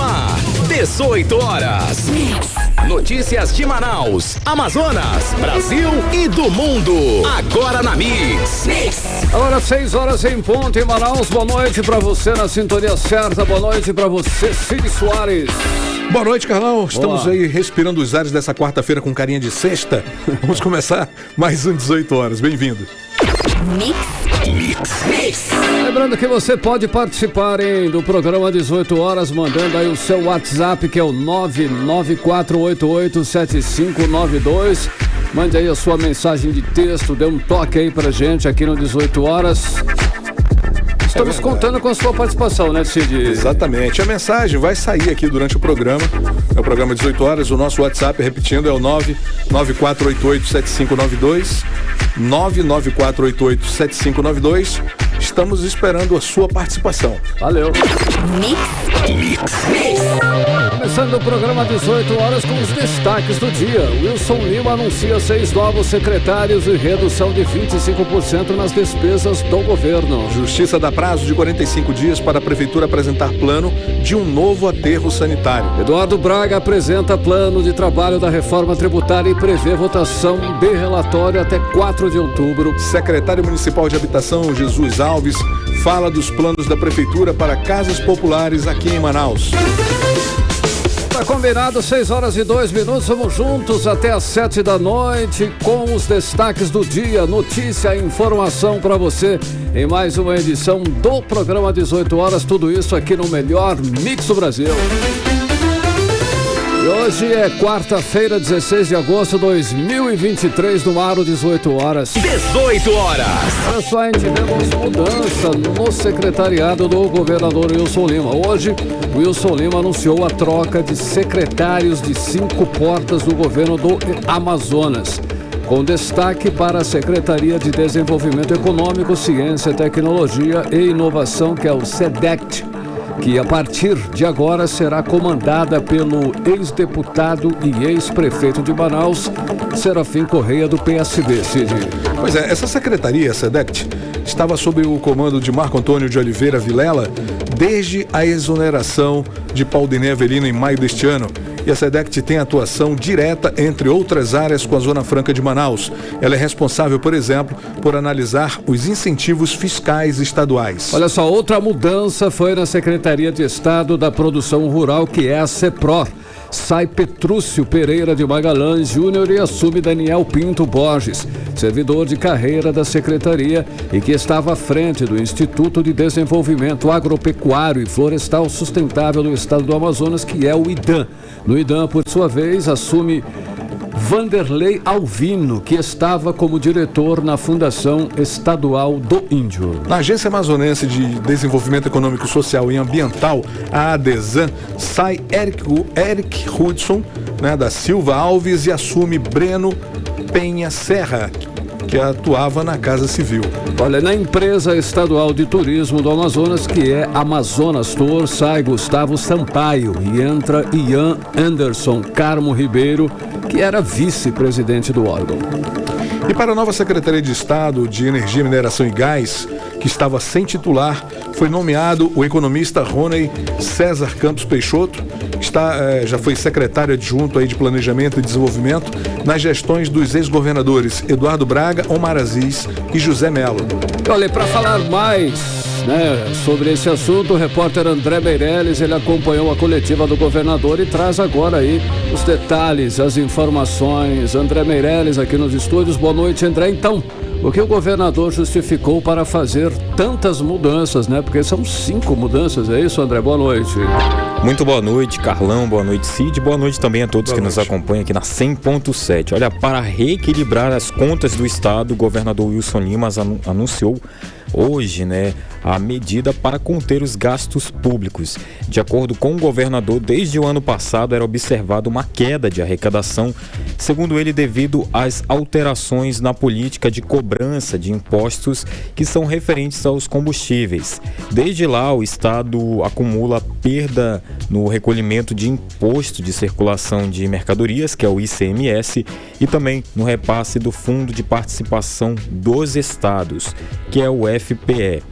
ar, 18 horas. Notícias de Manaus, Amazonas, Brasil e do mundo. Agora na Mix. Agora 6 horas em ponto em Manaus. Boa noite pra você na sintonia certa. Boa noite pra você, Cid Soares. Boa noite, Carlão. Estamos aí respirando os ares dessa quarta-feira com carinha de sexta. Vamos começar mais um 18 horas. Bem-vindo. Mix. Lembrando que você pode participar do programa 18 horas, mandando aí o seu WhatsApp, que é o 994887592. Mande aí a sua mensagem de texto, dê um toque aí pra gente aqui no 18 horas. Estamos contando com a sua participação, né, Cid? Exatamente. A mensagem vai sair aqui durante o programa. É o programa 18 horas. O nosso WhatsApp, repetindo, é o 994887592. 994887592. Estamos esperando a sua participação. Valeu. Começando o programa 18 horas com os destaques do dia. Wilson Lima anuncia 6 novos secretários e redução de 25% nas despesas do governo. Justiça dá prazo de 45 dias para a Prefeitura apresentar plano de um novo aterro sanitário. Eduardo Braga apresenta plano de trabalho da reforma tributária e prevê votação de relatório até 4 de outubro. Secretário Municipal de Habitação, Jesus Alves, fala dos planos da Prefeitura para casas populares aqui em Manaus. Tá combinado, 6 horas e 2 minutos, vamos juntos até às 7 da noite com os destaques do dia, notícia e informação para você em mais uma edição do programa 18 horas, tudo isso aqui no melhor Mix do Brasil. E hoje é quarta-feira, 16 de agosto de 2023, no ar 18 horas. 18 horas. Olha só, a gente tivemos mudança no secretariado do governador Wilson Lima. Hoje, Wilson Lima anunciou a troca de secretários de 5 portas do governo do Amazonas, com destaque para a Secretaria de Desenvolvimento Econômico, Ciência, Tecnologia e Inovação, que é o SEDECT, que a partir de agora será comandada pelo ex-deputado e ex-prefeito de Manaus, Serafim Correia, do PSB, Cid. Pois é, essa secretaria, a SEDECT, estava sob o comando de Marco Antônio de Oliveira Vilela desde a exoneração de Paulinei Avelino em maio deste ano. E a SEDECT tem atuação direta, entre outras áreas, com a Zona Franca de Manaus. Ela é responsável, por exemplo, por analisar os incentivos fiscais estaduais. Olha só, outra mudança foi na Secretaria de Estado da Produção Rural, que é a CEPROR. Sai Petrúcio Pereira de Magalhães Júnior e assume Daniel Pinto Borges, servidor de carreira da Secretaria e que estava à frente do Instituto de Desenvolvimento Agropecuário e Florestal Sustentável do Estado do Amazonas, que é o IDAM. No IDAM, por sua vez, assume Vanderlei Alvino, que estava como diretor na Fundação Estadual do Índio. Na Agência Amazonense de Desenvolvimento Econômico, Social e Ambiental, a ADESAN, sai Eric Hudson, da Silva Alves, e assume Breno Penha Serra, que atuava na Casa Civil. Olha, na Empresa Estadual de Turismo do Amazonas, que é Amazonas Tour, sai Gustavo Sampaio e entra Ian Anderson Carmo Ribeiro, que era vice-presidente do órgão. E para a nova Secretaria de Estado de Energia, Mineração e Gás, que estava sem titular, foi nomeado o economista Rony César Campos Peixoto, que já foi secretário adjunto aí de Planejamento e Desenvolvimento nas gestões dos ex-governadores Eduardo Braga, Omar Aziz e José Melo. Olha, para falar mais sobre esse assunto, o repórter André Meirelles, ele acompanhou a coletiva do governador e traz agora aí os detalhes, as informações. André Meirelles aqui nos estúdios. Boa noite, André. Então, o que o governador justificou para fazer tantas mudanças, Porque são 5 mudanças, é isso, André? Boa noite. Muito boa noite, Carlão, boa noite, Cid, boa noite também a todos que nos acompanham aqui na 100.7. Olha, para reequilibrar as contas do Estado, o governador Wilson Lima anunciou hoje, a medida para conter os gastos públicos. De acordo com o governador, desde o ano passado era observada uma queda de arrecadação, segundo ele, devido às alterações na política de cobrança de impostos que são referentes aos combustíveis. Desde lá, o Estado acumula perda no recolhimento de imposto de circulação de mercadorias, que é o ICMS, e também no repasse do Fundo de Participação dos Estados, que é o FPE,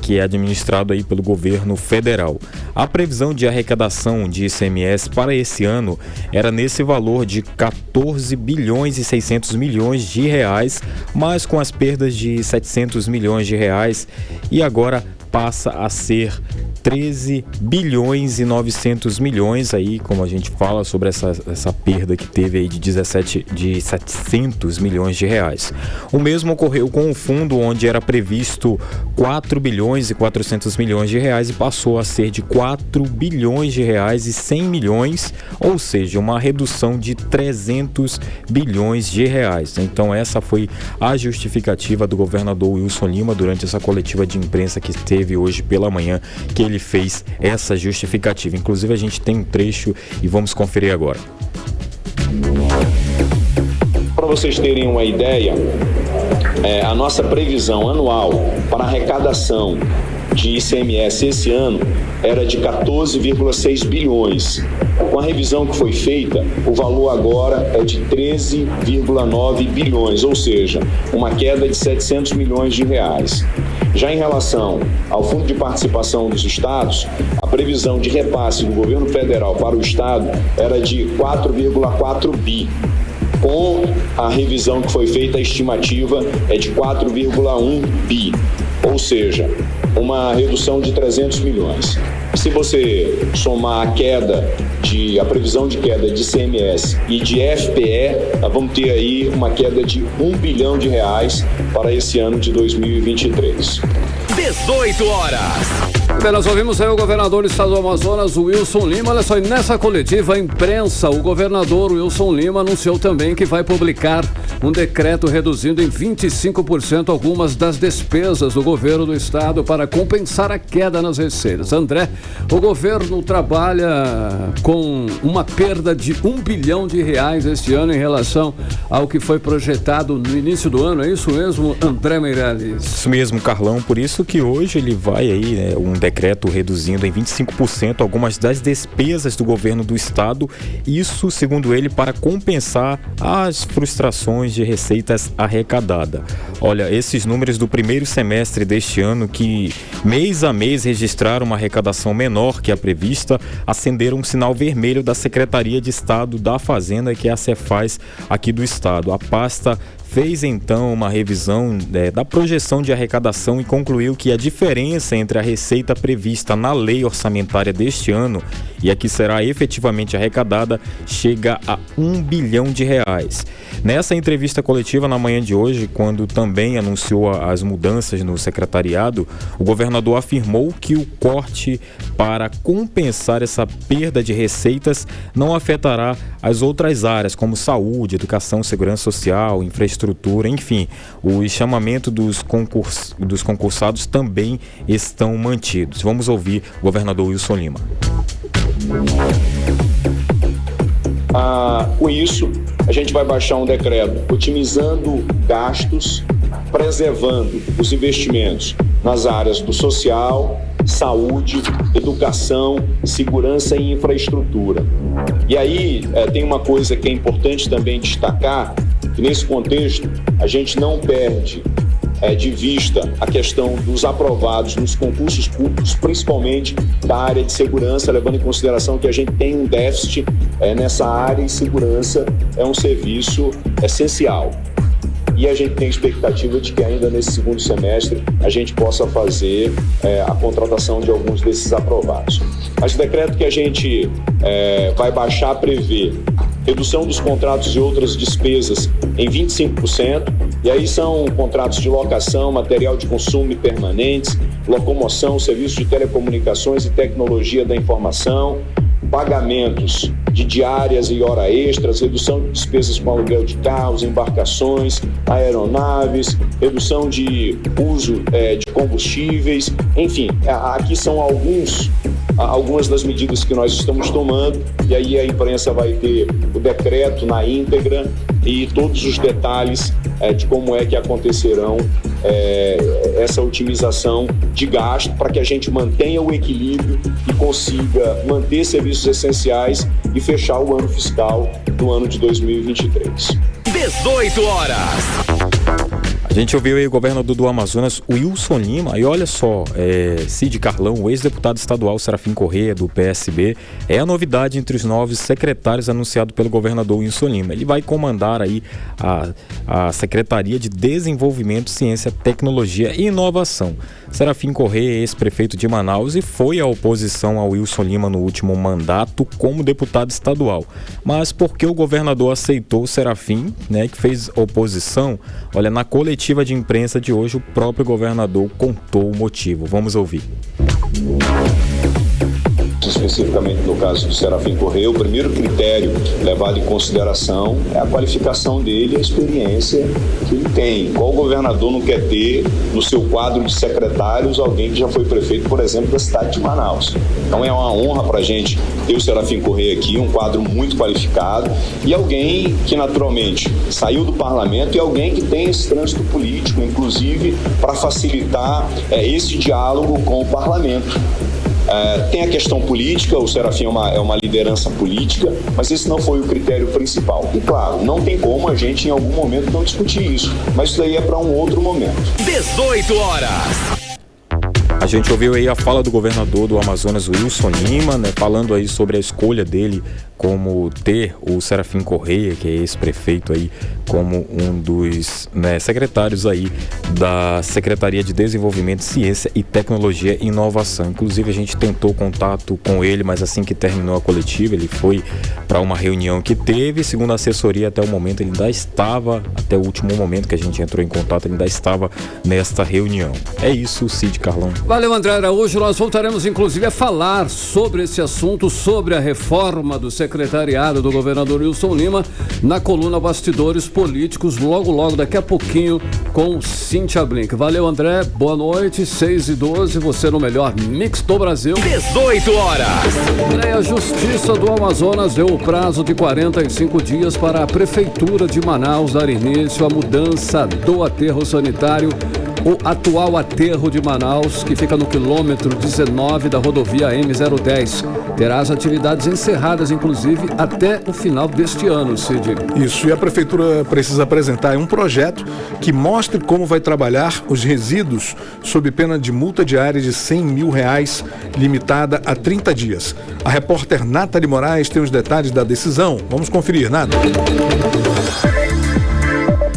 que é administrado aí pelo governo federal. A previsão de arrecadação de ICMS para esse ano era nesse valor de 14 bilhões e 600 milhões de reais, mas com as perdas de 700 milhões de reais, e agora passa a ser 13 bilhões e 900 milhões, aí, como a gente fala sobre essa perda que teve aí de 700 milhões de reais. O mesmo ocorreu com o fundo, onde era previsto 4 bilhões e 400 milhões de reais e passou a ser de 4 bilhões de reais e 100 milhões, ou seja, uma redução de 300 bilhões de reais. Então essa foi a justificativa do governador Wilson Lima durante essa coletiva de imprensa que teve hoje pela manhã, que ele fez essa justificativa. Inclusive a gente tem um trecho e vamos conferir agora. Para vocês terem uma ideia, a nossa previsão anual para arrecadação de ICMS esse ano era de 14,6 bilhões. Com a revisão que foi feita, o valor agora é de 13,9 bilhões, ou seja, uma queda de 700 milhões de reais. Já em relação ao Fundo de Participação dos Estados, a previsão de repasse do governo federal para o Estado era de 4,4 bi. Com a revisão que foi feita, a estimativa é de 4,1 bi, ou seja, uma redução de 300 milhões. Se você somar a previsão de queda de ICMS e de FPE, nós vamos ter aí uma queda de 1 bilhão de reais para esse ano de 2023. 18 horas. Bem, nós ouvimos aí o governador do estado do Amazonas, o Wilson Lima. Olha só, e nessa coletiva à imprensa, o governador Wilson Lima anunciou também que vai publicar um decreto reduzindo em 25% algumas das despesas do governo do estado para compensar a queda nas receitas. André, o governo trabalha com uma perda de 1 bilhão de reais este ano em relação ao que foi projetado no início do ano. É isso mesmo, André Meirelles? Isso mesmo, Carlão. Por isso que hoje ele vai aí, um decreto reduzindo em 25% algumas das despesas do governo do estado. Isso, segundo ele, para compensar as frustrações de receitas arrecadadas. Olha, esses números do primeiro semestre deste ano, que mês a mês registraram uma arrecadação menor que a prevista, acenderam um sinal vermelho da Secretaria de Estado da Fazenda, que é a Cefaz aqui do estado. A pasta fez então uma revisão da projeção de arrecadação e concluiu que a diferença entre a receita prevista na lei orçamentária deste ano e a que será efetivamente arrecadada chega a 1 bilhão de reais. Nessa entrevista coletiva na manhã de hoje, quando também anunciou as mudanças no secretariado, o governador afirmou que o corte para compensar essa perda de receitas não afetará as outras áreas, como saúde, educação, segurança social, infraestrutura, enfim. O chamamento dos concursados também estão mantidos. Vamos ouvir o governador Wilson Lima. Com isso, a gente vai baixar um decreto otimizando gastos, preservando os investimentos nas áreas do social, saúde, educação, segurança e infraestrutura. E aí tem uma coisa que é importante também destacar, que nesse contexto a gente não perde de vista a questão dos aprovados nos concursos públicos, principalmente da área de segurança, levando em consideração que a gente tem um déficit nessa área e segurança é um serviço essencial. E a gente tem expectativa de que ainda nesse segundo semestre a gente possa fazer a contratação de alguns desses aprovados. Mas o decreto que a gente vai baixar prevê redução dos contratos e outras despesas em 25%, e aí são contratos de locação, material de consumo e permanentes, locomoção, serviços de telecomunicações e tecnologia da informação, pagamentos de diárias e hora extras, redução de despesas com aluguel de carros, embarcações, aeronaves, redução de uso de combustíveis, enfim, aqui são algumas das medidas que nós estamos tomando, e aí a imprensa vai ter o decreto na íntegra e todos os detalhes de como é que acontecerão essa otimização de gasto para que a gente mantenha o equilíbrio e consiga manter serviços essenciais e fechar o ano fiscal do ano de 2023. 18 horas. A gente ouviu aí o governador do Amazonas, Wilson Lima, e olha só, Cid Carlão, o ex-deputado estadual Serafim Corrêa, do PSB, é a novidade entre os novos secretários anunciado pelo governador Wilson Lima. Ele vai comandar aí a Secretaria de Desenvolvimento, Ciência, Tecnologia e Inovação. Serafim Corrêa é ex-prefeito de Manaus e foi à oposição ao Wilson Lima no último mandato como deputado estadual. Mas porque o governador aceitou o Serafim, que fez oposição, olha, na coletiva de imprensa de hoje, o próprio governador contou o motivo. Vamos ouvir. Especificamente no caso do Serafim Corrêa, o primeiro critério levado em consideração é a qualificação dele e a experiência que ele tem. Qual governador não quer ter no seu quadro de secretários alguém que já foi prefeito, por exemplo, da cidade de Manaus? Então é uma honra para a gente ter o Serafim Corrêa aqui, um quadro muito qualificado e alguém que naturalmente saiu do parlamento e alguém que tem esse trânsito político, inclusive para facilitar esse diálogo com o parlamento. Tem a questão política, o Serafim é uma liderança política, mas esse não foi o critério principal. E claro, não tem como a gente em algum momento não discutir isso, mas isso daí é para um outro momento. 18 horas. A gente ouviu aí a fala do governador do Amazonas, Wilson Lima, falando aí sobre a escolha dele como ter o Serafim Corrêa, que é ex-prefeito aí, como um dos secretários aí da Secretaria de Desenvolvimento, Ciência e Tecnologia e Inovação. Inclusive a gente tentou contato com ele, mas assim que terminou a coletiva, ele foi para uma reunião que teve, segundo a assessoria até o momento, ele ainda estava, até o último momento que a gente entrou em contato, ele ainda estava nesta reunião. É isso, Cid Carlão. Valeu, André Araújo. Nós voltaremos inclusive a falar sobre esse assunto, sobre a reforma do secretariado do governador Wilson Lima, na coluna Bastidores Políticos, logo, daqui a pouquinho, com Cíntia Blink. Valeu, André. Boa noite. 6h12, você no melhor mix do Brasil. 18 horas. A Justiça do Amazonas deu o prazo de 45 dias para a Prefeitura de Manaus dar início à mudança do aterro sanitário. O atual aterro de Manaus, que fica no quilômetro 19 da rodovia M010, terá as atividades encerradas, inclusive, até o final deste ano, Cid. Isso, e a Prefeitura precisa apresentar um projeto que mostre como vai trabalhar os resíduos sob pena de multa diária de R$100 mil, limitada a 30 dias. A repórter Nathalie Moraes tem os detalhes da decisão. Vamos conferir, Nathalie.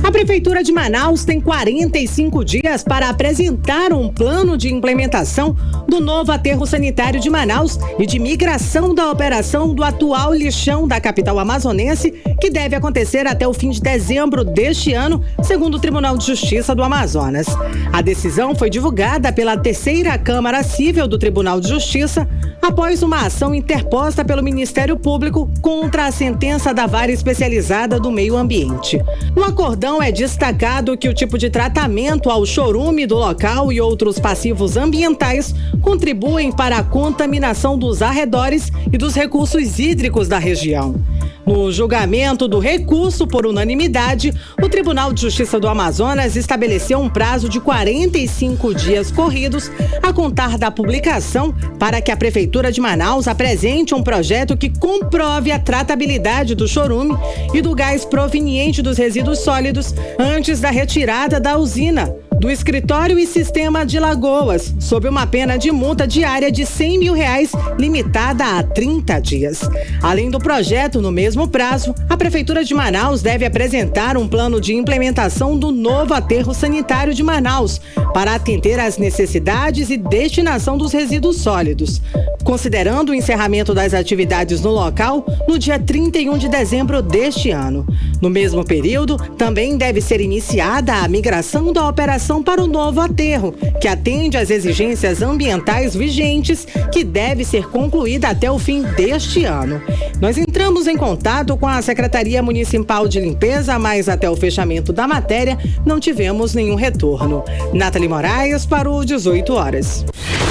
A Prefeitura de Manaus tem 45 dias para apresentar um plano de implementação do novo aterro sanitário de Manaus e de migração da operação do atual lixão da capital amazonense, que deve acontecer até o fim de dezembro deste ano, segundo o Tribunal de Justiça do Amazonas. A decisão foi divulgada pela terceira Câmara Cível do Tribunal de Justiça após uma ação interposta pelo Ministério Público contra a sentença da Vara Especializada do Meio Ambiente. No acordão é destacado que o tipo de tratamento ao chorume do local e outros passivos ambientais contribuem para a contaminação dos arredores e dos recursos hídricos da região. No julgamento do recurso por unanimidade, o Tribunal de Justiça do Amazonas estabeleceu um prazo de 45 dias corridos a contar da publicação para que a Prefeitura de Manaus apresente um projeto que comprove a tratabilidade do chorume e do gás proveniente dos resíduos sólidos antes da retirada da usina, do escritório e sistema de Lagoas, sob uma pena de multa diária de R$100 mil, limitada a 30 dias. Além do projeto, no mesmo prazo, a Prefeitura de Manaus deve apresentar um plano de implementação do novo aterro sanitário de Manaus, para atender às necessidades e destinação dos resíduos sólidos, considerando o encerramento das atividades no local no dia 31 de dezembro deste ano. No mesmo período, também deve ser iniciada a migração da operação para o novo aterro, que atende às exigências ambientais vigentes, que deve ser concluída até o fim deste ano. Nós entramos em contato com a Secretaria Municipal de Limpeza, mas até o fechamento da matéria não tivemos nenhum retorno. Nathalie Moraes para o 18 horas.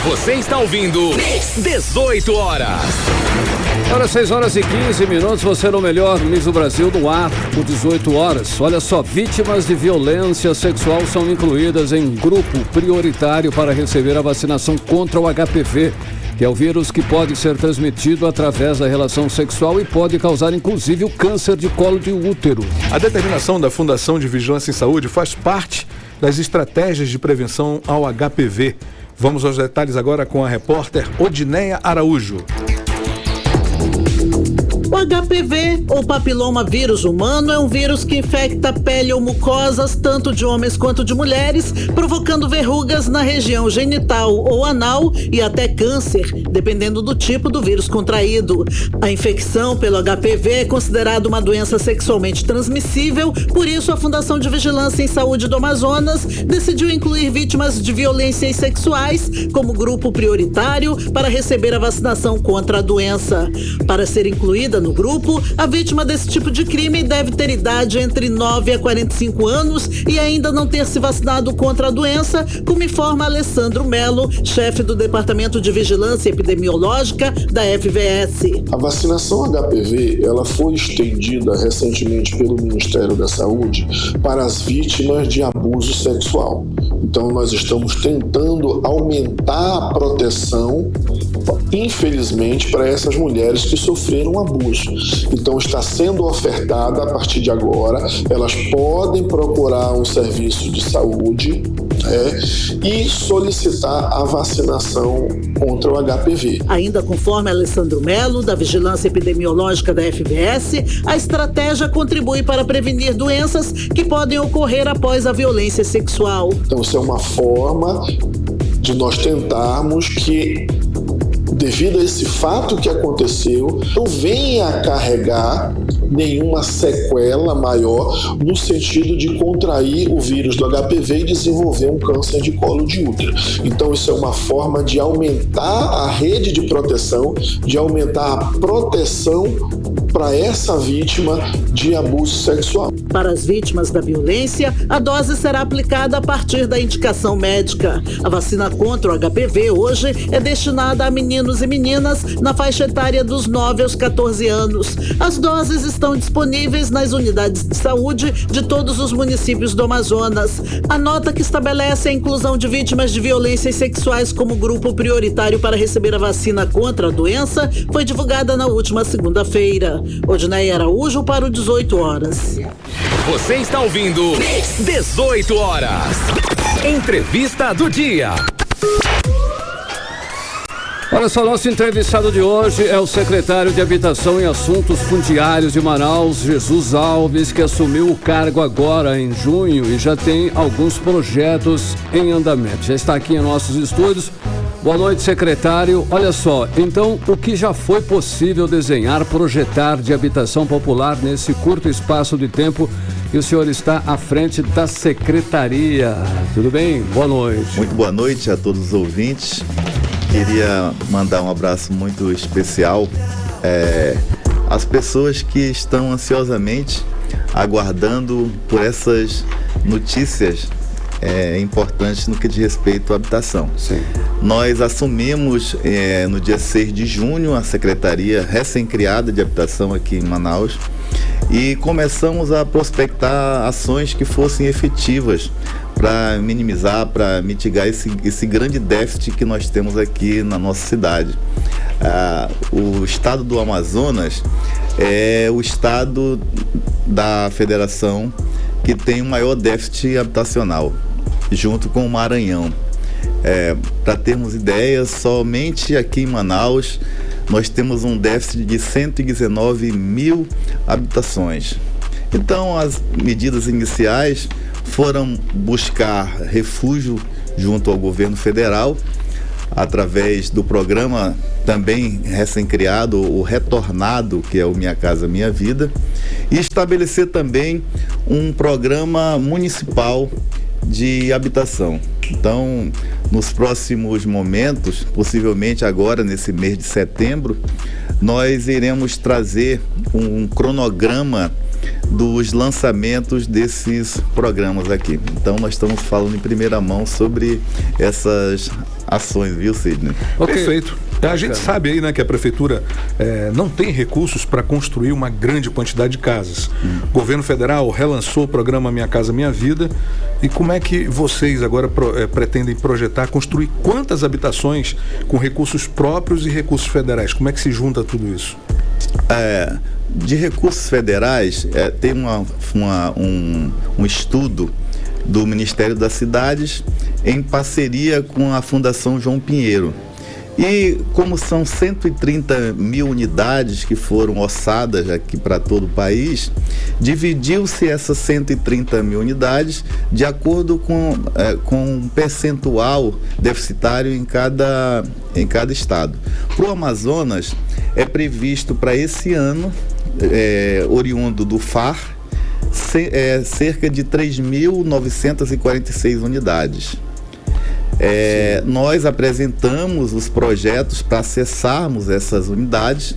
Você está ouvindo 18 horas. Agora 6h15, você no melhor Mix do Brasil no ar, por 18 horas. Olha só, vítimas de violência sexual são incluídas em grupo prioritário para receber a vacinação contra o HPV, que é o vírus que pode ser transmitido através da relação sexual e pode causar inclusive o câncer de colo de útero. A determinação da Fundação de Vigilância em Saúde faz parte das estratégias de prevenção ao HPV. Vamos aos detalhes agora com a repórter Odineia Araújo. O HPV, ou papiloma vírus humano, é um vírus que infecta pele ou mucosas, tanto de homens quanto de mulheres, provocando verrugas na região genital ou anal e até câncer, dependendo do tipo do vírus contraído. A infecção pelo HPV é considerada uma doença sexualmente transmissível, por isso a Fundação de Vigilância em Saúde do Amazonas decidiu incluir vítimas de violências sexuais como grupo prioritário para receber a vacinação contra a doença. Para ser incluída no grupo, a vítima desse tipo de crime deve ter idade entre 9 a 45 anos e ainda não ter se vacinado contra a doença, como informa Alessandro Melo, chefe do Departamento de Vigilância Epidemiológica da FVS. A vacinação HPV, ela foi estendida recentemente pelo Ministério da Saúde para as vítimas de abuso sexual. Então nós estamos tentando aumentar a proteção, infelizmente, para essas mulheres que sofreram abuso. Então está sendo ofertada a partir de agora, elas podem procurar um serviço de saúde e solicitar a vacinação contra o HPV. Ainda conforme Alessandro Melo, da Vigilância Epidemiológica da FVS, a estratégia contribui para prevenir doenças que podem ocorrer após a violência sexual. Então isso é uma forma de nós tentarmos que, devido a esse fato que aconteceu, não venha a carregar nenhuma sequela maior no sentido de contrair o vírus do HPV e desenvolver um câncer de colo de útero. Então isso é uma forma de aumentar a rede de proteção, de aumentar a proteção para essa vítima de abuso sexual. Para as vítimas da violência, a dose será aplicada a partir da indicação médica. A vacina contra o HPV hoje é destinada a meninos e meninas na faixa etária dos 9 aos 14 anos. As doses estão disponíveis nas unidades de saúde de todos os municípios do Amazonas. A nota que estabelece a inclusão de vítimas de violências sexuais como grupo prioritário para receber a vacina contra a doença foi divulgada na última segunda-feira. Odineia Araújo para o 18 horas. Você está ouvindo 18 horas. Entrevista do dia. Olha só, nosso entrevistado de hoje é o secretário de Habitação e Assuntos Fundiários de Manaus, Jesus Alves, que assumiu o cargo agora em junho e já tem alguns projetos em andamento. Já está aqui em nossos estúdios. Boa noite, secretário. Olha só, então, o que já foi possível desenhar, projetar de habitação popular nesse curto espaço de tempo que o senhor está à frente da secretaria? Tudo bem? Boa noite. Muito boa noite a todos os ouvintes. Queria mandar um abraço muito especial às pessoas que estão ansiosamente aguardando por essas notícias importantes no que diz respeito à habitação. Sim. Nós assumimos no dia 6 de junho a Secretaria recém-criada de Habitação aqui em Manaus e começamos a prospectar ações que fossem efetivas para minimizar, para mitigar esse grande déficit que nós temos aqui na nossa cidade. O estado do Amazonas é o estado da federação que tem o maior déficit habitacional, junto com o Maranhão. Para termos ideias, somente aqui em Manaus nós temos um déficit de 119 mil habitações. Então, as medidas iniciais foram buscar refúgio junto ao governo federal, através do programa também recém-criado, o Retornado, que é o Minha Casa Minha Vida, e estabelecer também um programa municipal de habitação. Então, nos próximos momentos, possivelmente agora nesse mês de setembro, nós iremos trazer um cronograma dos lançamentos desses programas aqui. Então nós estamos falando em primeira mão sobre essas ações, viu, Sidney? Okay. Perfeito. A gente sabe aí, né, que a prefeitura não tem recursos para construir uma grande quantidade de casas. O governo federal relançou o programa Minha Casa Minha Vida. E como é que vocês agora pretendem projetar, construir quantas habitações com recursos próprios e recursos federais? Como é que se junta tudo isso? De recursos federais, tem um estudo do Ministério das Cidades, em parceria com a Fundação João Pinheiro. E como são 130 mil unidades que foram orçadas aqui para todo o país, dividiu-se essas 130 mil unidades de acordo com um percentual deficitário em cada estado. Para o Amazonas, é previsto para esse ano, oriundo do FAR, cerca de 3.946 unidades. Nós apresentamos os projetos para acessarmos essas unidades.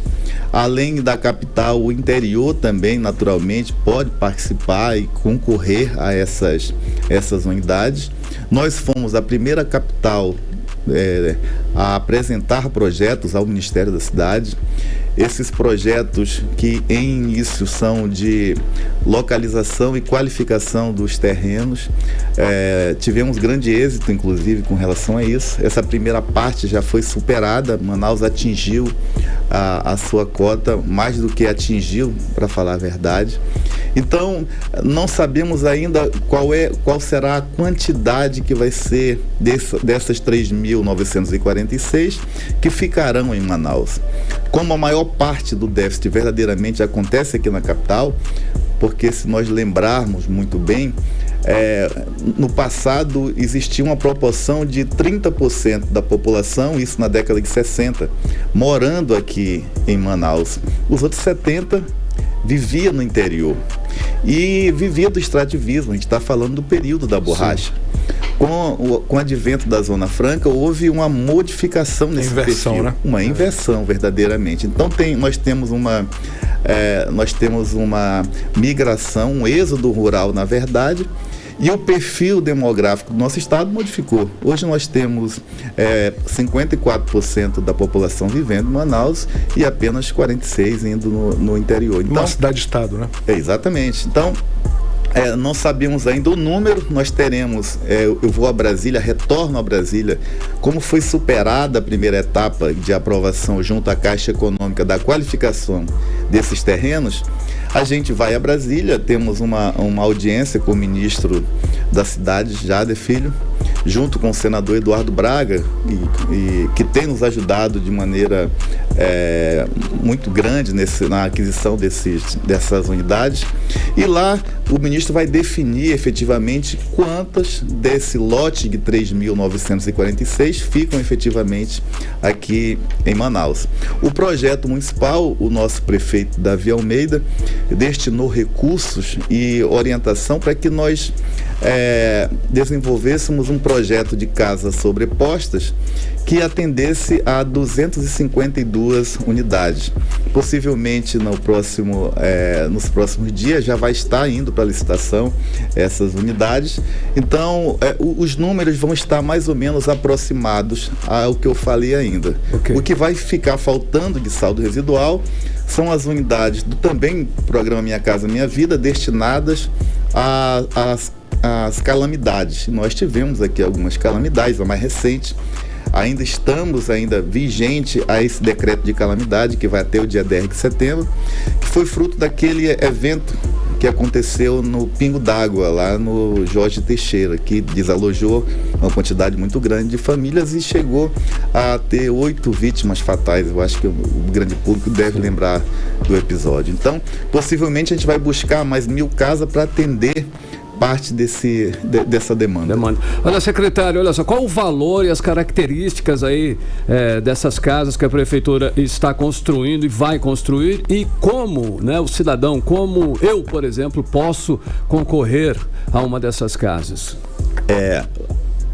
Além da capital, o interior também, naturalmente, pode participar e concorrer a essas unidades. Nós fomos a primeira capital a apresentar projetos ao Ministério da Cidade. Esses projetos, que em início são de localização e qualificação dos terrenos, tivemos grande êxito, inclusive, com relação a isso. Essa primeira parte já foi superada. Manaus atingiu a sua cota, mais do que atingiu, para falar a verdade. Então, não sabemos ainda qual será a quantidade que vai ser dessas 3.946 que ficarão em Manaus. Como a maior parte do déficit verdadeiramente acontece aqui na capital, porque se nós lembrarmos muito bem, no passado existia uma proporção de 30% da população, isso na década de 60, morando aqui em Manaus. Os outros 70% viviam no interior e vivia do extrativismo. A gente está falando do período da borracha. Com o advento da Zona Franca, houve uma modificação nesse perfil, né? Uma inversão, verdadeiramente. Então nós temos uma migração, um êxodo rural, na verdade, e o perfil demográfico do nosso estado modificou. Hoje nós temos 54% da população vivendo em Manaus e apenas 46% indo no interior. Então, uma cidade-estado, né? Exatamente. Então, não sabemos ainda o número. Nós teremos, eu vou a Brasília, retorno a Brasília, como foi superada a primeira etapa de aprovação junto à Caixa Econômica da qualificação desses terrenos. A gente vai a Brasília, temos uma audiência com o ministro da cidade, Jader Filho, junto com o senador Eduardo Braga, e que tem nos ajudado de maneira muito grande na aquisição dessas unidades. E lá o ministro vai definir efetivamente quantas desse lote de 3.946 ficam efetivamente aqui em Manaus. O projeto municipal, o nosso prefeito Davi Almeida destinou recursos e orientação para que nós desenvolvêssemos um projeto de casas sobrepostas que atendesse a 252 unidades. Possivelmente nos próximos dias já vai estar indo para licitação essas unidades. Então, os números vão estar mais ou menos aproximados ao que eu falei ainda. Okay. O que vai ficar faltando de saldo residual são as unidades do também programa Minha Casa Minha Vida, destinadas às calamidades. Nós tivemos aqui algumas calamidades, a mais recente. Ainda estamos vigente a esse decreto de calamidade que vai até o dia 10 de setembro, que foi fruto daquele evento que aconteceu no Pingo d'Água, lá no Jorge Teixeira, que desalojou uma quantidade muito grande de famílias e chegou a ter 8 vítimas fatais. Eu acho que o grande público deve lembrar do episódio. Então, possivelmente a gente vai buscar mais 1.000 casas para atender parte dessa demanda. Olha, secretário, olha só, qual o valor e as características aí dessas casas que a prefeitura está construindo e vai construir, e como, né, o cidadão, como eu, por exemplo, posso concorrer a uma dessas casas?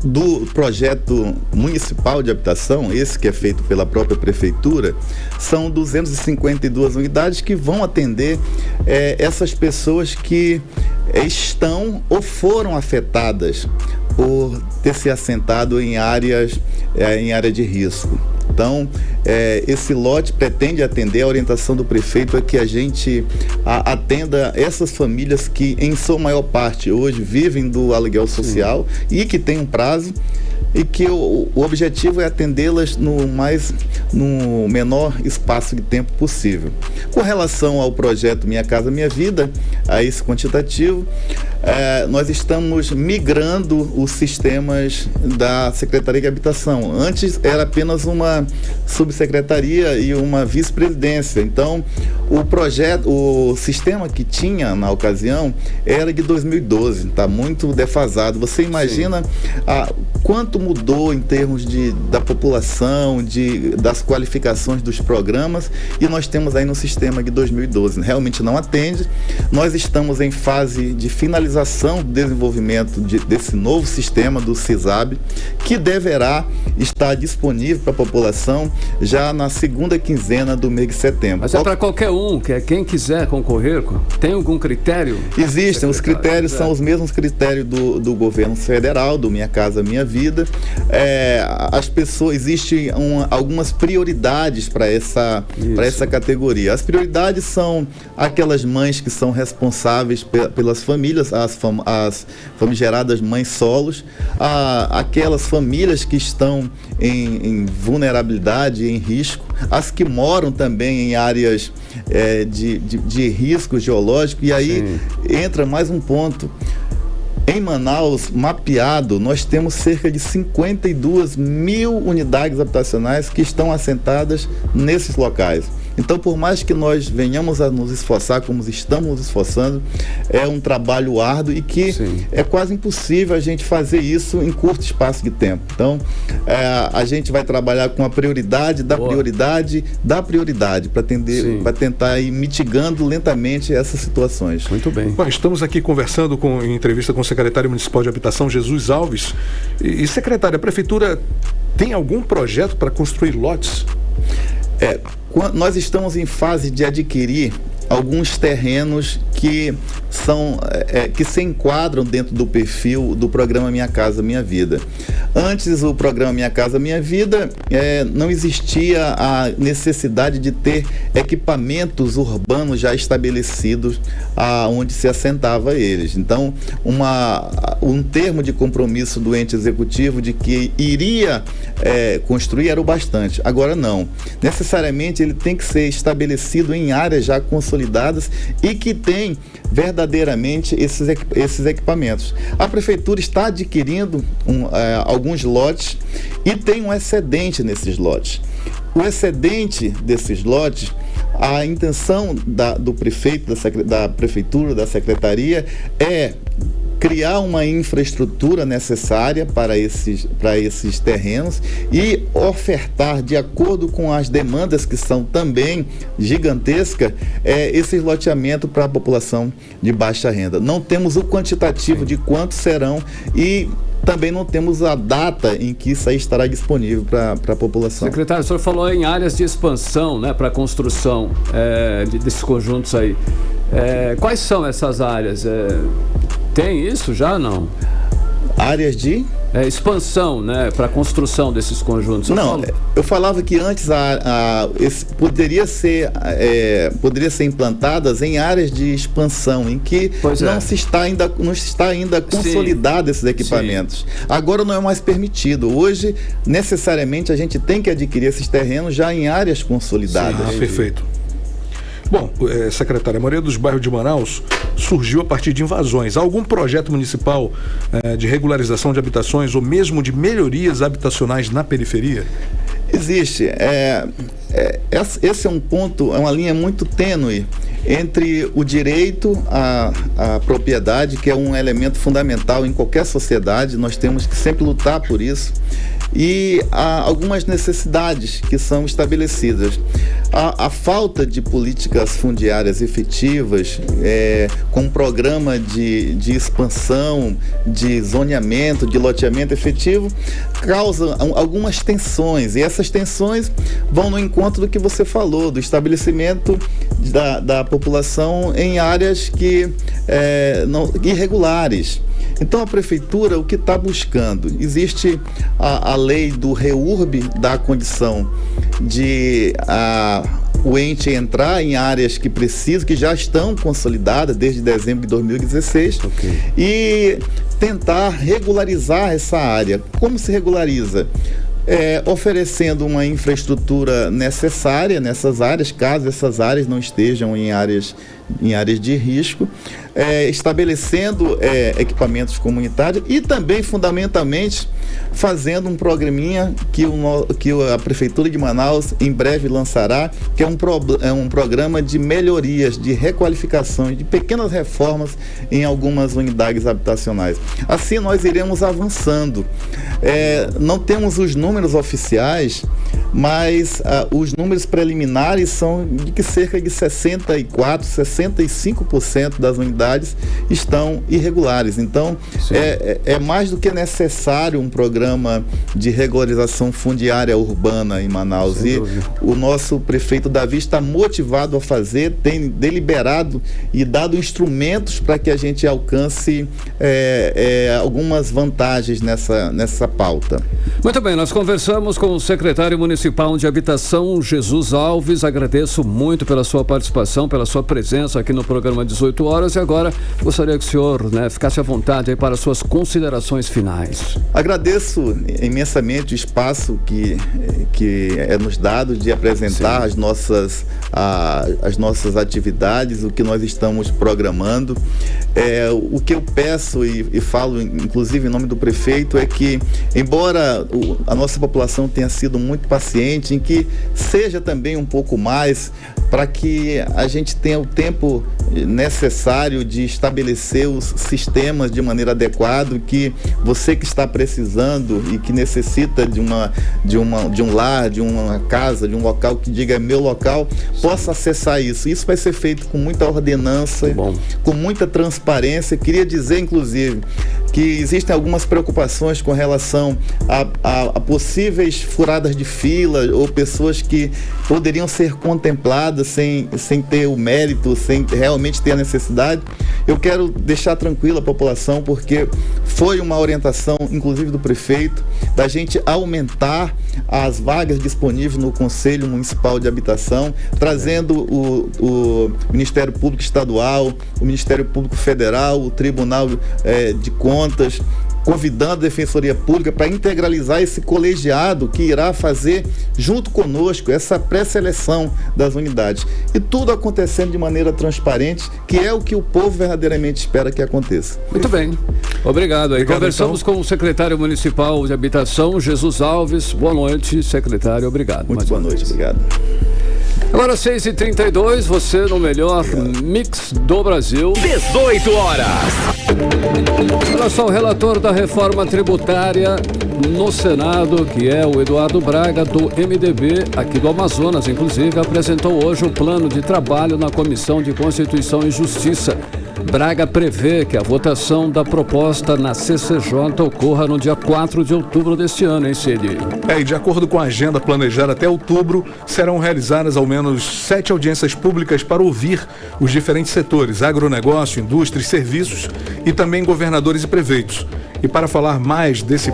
Do projeto municipal de habitação, esse que é feito pela própria prefeitura, são 252 unidades que vão atender essas pessoas que estão ou foram afetadas por ter se assentado em área de risco. Então, esse lote pretende atender. A orientação do prefeito é que a gente atenda essas famílias que, em sua maior parte, hoje vivem do aluguel social. Sim. E que tem um prazo, e que o objetivo é atendê-las no menor espaço de tempo possível. Com relação ao projeto Minha Casa Minha Vida, a esse quantitativo, nós estamos migrando os sistemas da Secretaria de Habitação. Antes era apenas uma subsecretaria e uma vice-presidência. Então, o sistema que tinha na ocasião era de 2012, está muito defasado. Você imagina quanto mudou em termos da população, das qualificações dos programas, e nós temos aí no sistema de 2012. Realmente não atende. Nós estamos em fase de finalização do desenvolvimento desse novo sistema do SISAB, que deverá estar disponível para a população já na segunda quinzena do mês de setembro. Mas é para qualquer um, quem quiser concorrer? Tem algum critério? Existem, os critérios são os mesmos critérios do governo federal, do Minha Casa Minha Vida. As pessoas, existem algumas prioridades para essa categoria. As prioridades são aquelas mães que são responsáveis pelas famílias, as famigeradas mães solos, aquelas famílias que estão em vulnerabilidade, em risco, as que moram também em áreas de risco geológico. E aí entra mais um ponto. Em Manaus, mapeado, nós temos cerca de 52 mil unidades habitacionais que estão assentadas nesses locais. Então, por mais que nós venhamos a nos esforçar, como estamos nos esforçando, é um trabalho árduo e que é quase impossível a gente fazer isso em curto espaço de tempo. Então, a gente vai trabalhar com a prioridade da prioridade para tentar ir mitigando lentamente essas situações. Muito bem. Bom, estamos aqui conversando em entrevista com o secretário municipal de Habitação, Jesus Alves. E secretário, a prefeitura tem algum projeto para construir lotes? Nós estamos em fase de adquirir alguns terrenos que se enquadram dentro do perfil do programa Minha Casa Minha Vida. Antes do programa Minha Casa Minha Vida, não existia a necessidade de ter equipamentos urbanos já estabelecidos onde se assentava eles. Então, um termo de compromisso do ente executivo de que iria construir era o bastante. Agora não. Necessariamente ele tem que ser estabelecido em áreas já consolidadas e que tem verdadeiramente esses equipamentos. A prefeitura está adquirindo alguns lotes e tem um excedente nesses lotes. O excedente desses lotes, a intenção do prefeito, da prefeitura, da secretaria, é criar uma infraestrutura necessária para esses terrenos e ofertar, de acordo com as demandas que são também gigantescas, esse loteamento para a população de baixa renda. Não temos o quantitativo de quantos serão e também não temos a data em que isso aí estará disponível para a população. Secretário, o senhor falou em áreas de expansão, né, para a construção desses conjuntos aí. Quais são essas áreas? Tem isso já, não? Áreas de? Expansão, né, para a construção desses conjuntos. Eu falava que antes poderia ser implantadas em áreas de expansão, em que não está ainda consolidado esses equipamentos. Agora não é mais permitido. Hoje, necessariamente, a gente tem que adquirir esses terrenos já em áreas consolidadas. Perfeito. Bom, secretária, a maioria dos bairros de Manaus surgiu a partir de invasões. Há algum projeto municipal de regularização de habitações ou mesmo de melhorias habitacionais na periferia? Existe. Esse é um ponto, é uma linha muito tênue entre o direito à propriedade, que é um elemento fundamental em qualquer sociedade. Nós temos que sempre lutar por isso. E há algumas necessidades que são estabelecidas. A falta de políticas fundiárias efetivas, com um programa de expansão, de zoneamento, de loteamento efetivo, causa algumas tensões. E essas tensões vão no encontro do que você falou, do estabelecimento da população em áreas irregulares. Então a prefeitura, o que está buscando? Existe a lei do REURB, da condição de o ente entrar em áreas que já estão consolidadas desde dezembro de 2016 e tentar regularizar essa área. Como se regulariza? Oferecendo uma infraestrutura necessária nessas áreas, caso essas áreas não estejam em áreas em áreas de risco, estabelecendo equipamentos comunitários e também, fundamentalmente, fazendo um programinha que a Prefeitura de Manaus em breve lançará, que é um programa de melhorias, de requalificação, de pequenas reformas em algumas unidades habitacionais. Assim nós iremos avançando. Não temos os números oficiais, mas os números preliminares são de que cerca de 64%, 65% das unidades estão irregulares. Então, é mais do que necessário um programa de regularização fundiária urbana em Manaus. E o nosso prefeito Davi está motivado a fazer, tem deliberado e dado instrumentos para que a gente alcance algumas vantagens nessa pauta. Muito bem, nós conversamos com o secretário municipal de Habitação, Jesus Alves. Agradeço muito pela sua participação, pela sua presença aqui no programa 18 horas. E agora gostaria que o senhor ficasse à vontade aí para suas considerações finais. Agradeço imensamente o espaço que é nos dado de apresentar as nossas atividades, o que nós estamos programando. O que eu peço e falo, inclusive em nome do prefeito, é que, embora a nossa população tenha sido muito paciente, em que seja também um pouco mais, para que a gente tenha o tempo necessário de estabelecer os sistemas de maneira adequada, que você que está precisando e que necessita de um lar, de uma casa, de um local que diga é meu local, possa acessar isso. Isso vai ser feito com muita ordenança, com muita transparência. Queria dizer, inclusive, que existem algumas preocupações com relação a possíveis furadas de fila ou pessoas que poderiam ser contempladas sem ter o mérito, sem realmente ter a necessidade. Eu quero deixar tranquila a população, porque foi uma orientação, inclusive do prefeito, da gente aumentar as vagas disponíveis no Conselho Municipal de Habitação, trazendo o Ministério Público Estadual, o Ministério Público Federal, o Tribunal de Contas, convidando a Defensoria Pública para integralizar esse colegiado que irá fazer, junto conosco, essa pré-seleção das unidades. E tudo acontecendo de maneira transparente, que é o que o povo verdadeiramente espera que aconteça. Muito bem. Obrigado. Conversamos com o secretário municipal de Habitação, Jesus Alves. Boa noite, secretário. Obrigado. Muito boa noite. Obrigado. Agora 6h32, você no melhor mix do Brasil. 18 horas. Olha só, o relator da reforma tributária no Senado, que é o Eduardo Braga, do MDB, aqui do Amazonas, inclusive, apresentou hoje o plano de trabalho na Comissão de Constituição e Justiça. Braga prevê que a votação da proposta na CCJ ocorra no dia 4 de outubro deste ano, hein, Cid? E de acordo com a agenda planejada até outubro, serão realizadas ao menos 7 audiências públicas para ouvir os diferentes setores, agronegócio, indústria e serviços, e também governadores e prefeitos. E para falar mais desse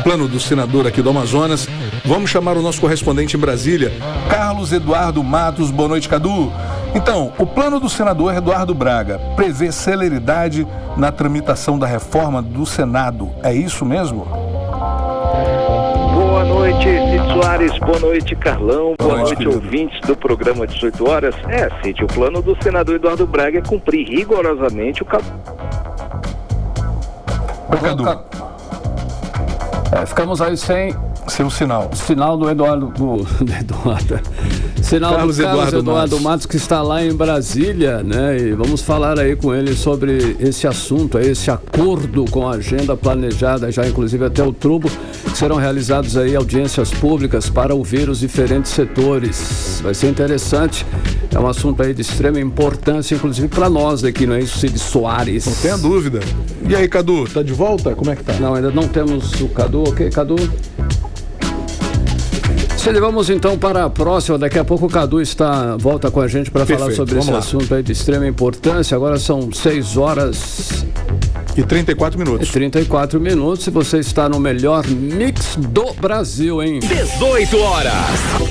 plano do senador aqui do Amazonas, vamos chamar o nosso correspondente em Brasília, Carlos Eduardo Matos. Boa noite, Cadu. Então, o plano do senador Eduardo Braga prevê celeridade na tramitação da reforma do Senado. É isso mesmo? Boa noite, Cid Soares. Boa noite, Carlão. Boa noite, ouvintes do programa 18 horas. Cid, o plano do senador Eduardo Braga é cumprir rigorosamente o Cadu. Ficamos aí sem seu sinal. Sinal do Eduardo. Sinal Carlos do Carlos Eduardo Matos, que está lá em Brasília, né? E vamos falar aí com ele sobre esse assunto, esse acordo com a agenda planejada, já inclusive até outubro, que serão realizadas aí audiências públicas para ouvir os diferentes setores. Vai ser interessante. É um assunto aí de extrema importância, inclusive para nós aqui, não é isso, Cid Soares? Não tenha dúvida. E aí, Cadu, tá de volta? Como é que tá? Não, ainda não temos o Cadu. Ok, Cadu? Cid, vamos então para a próxima. Daqui a pouco o Cadu volta com a gente para falar sobre esse assunto aí de extrema importância. Agora são 6 horas e 34 minutos. 34 minutos, e você está no melhor mix do Brasil, hein? 18 horas.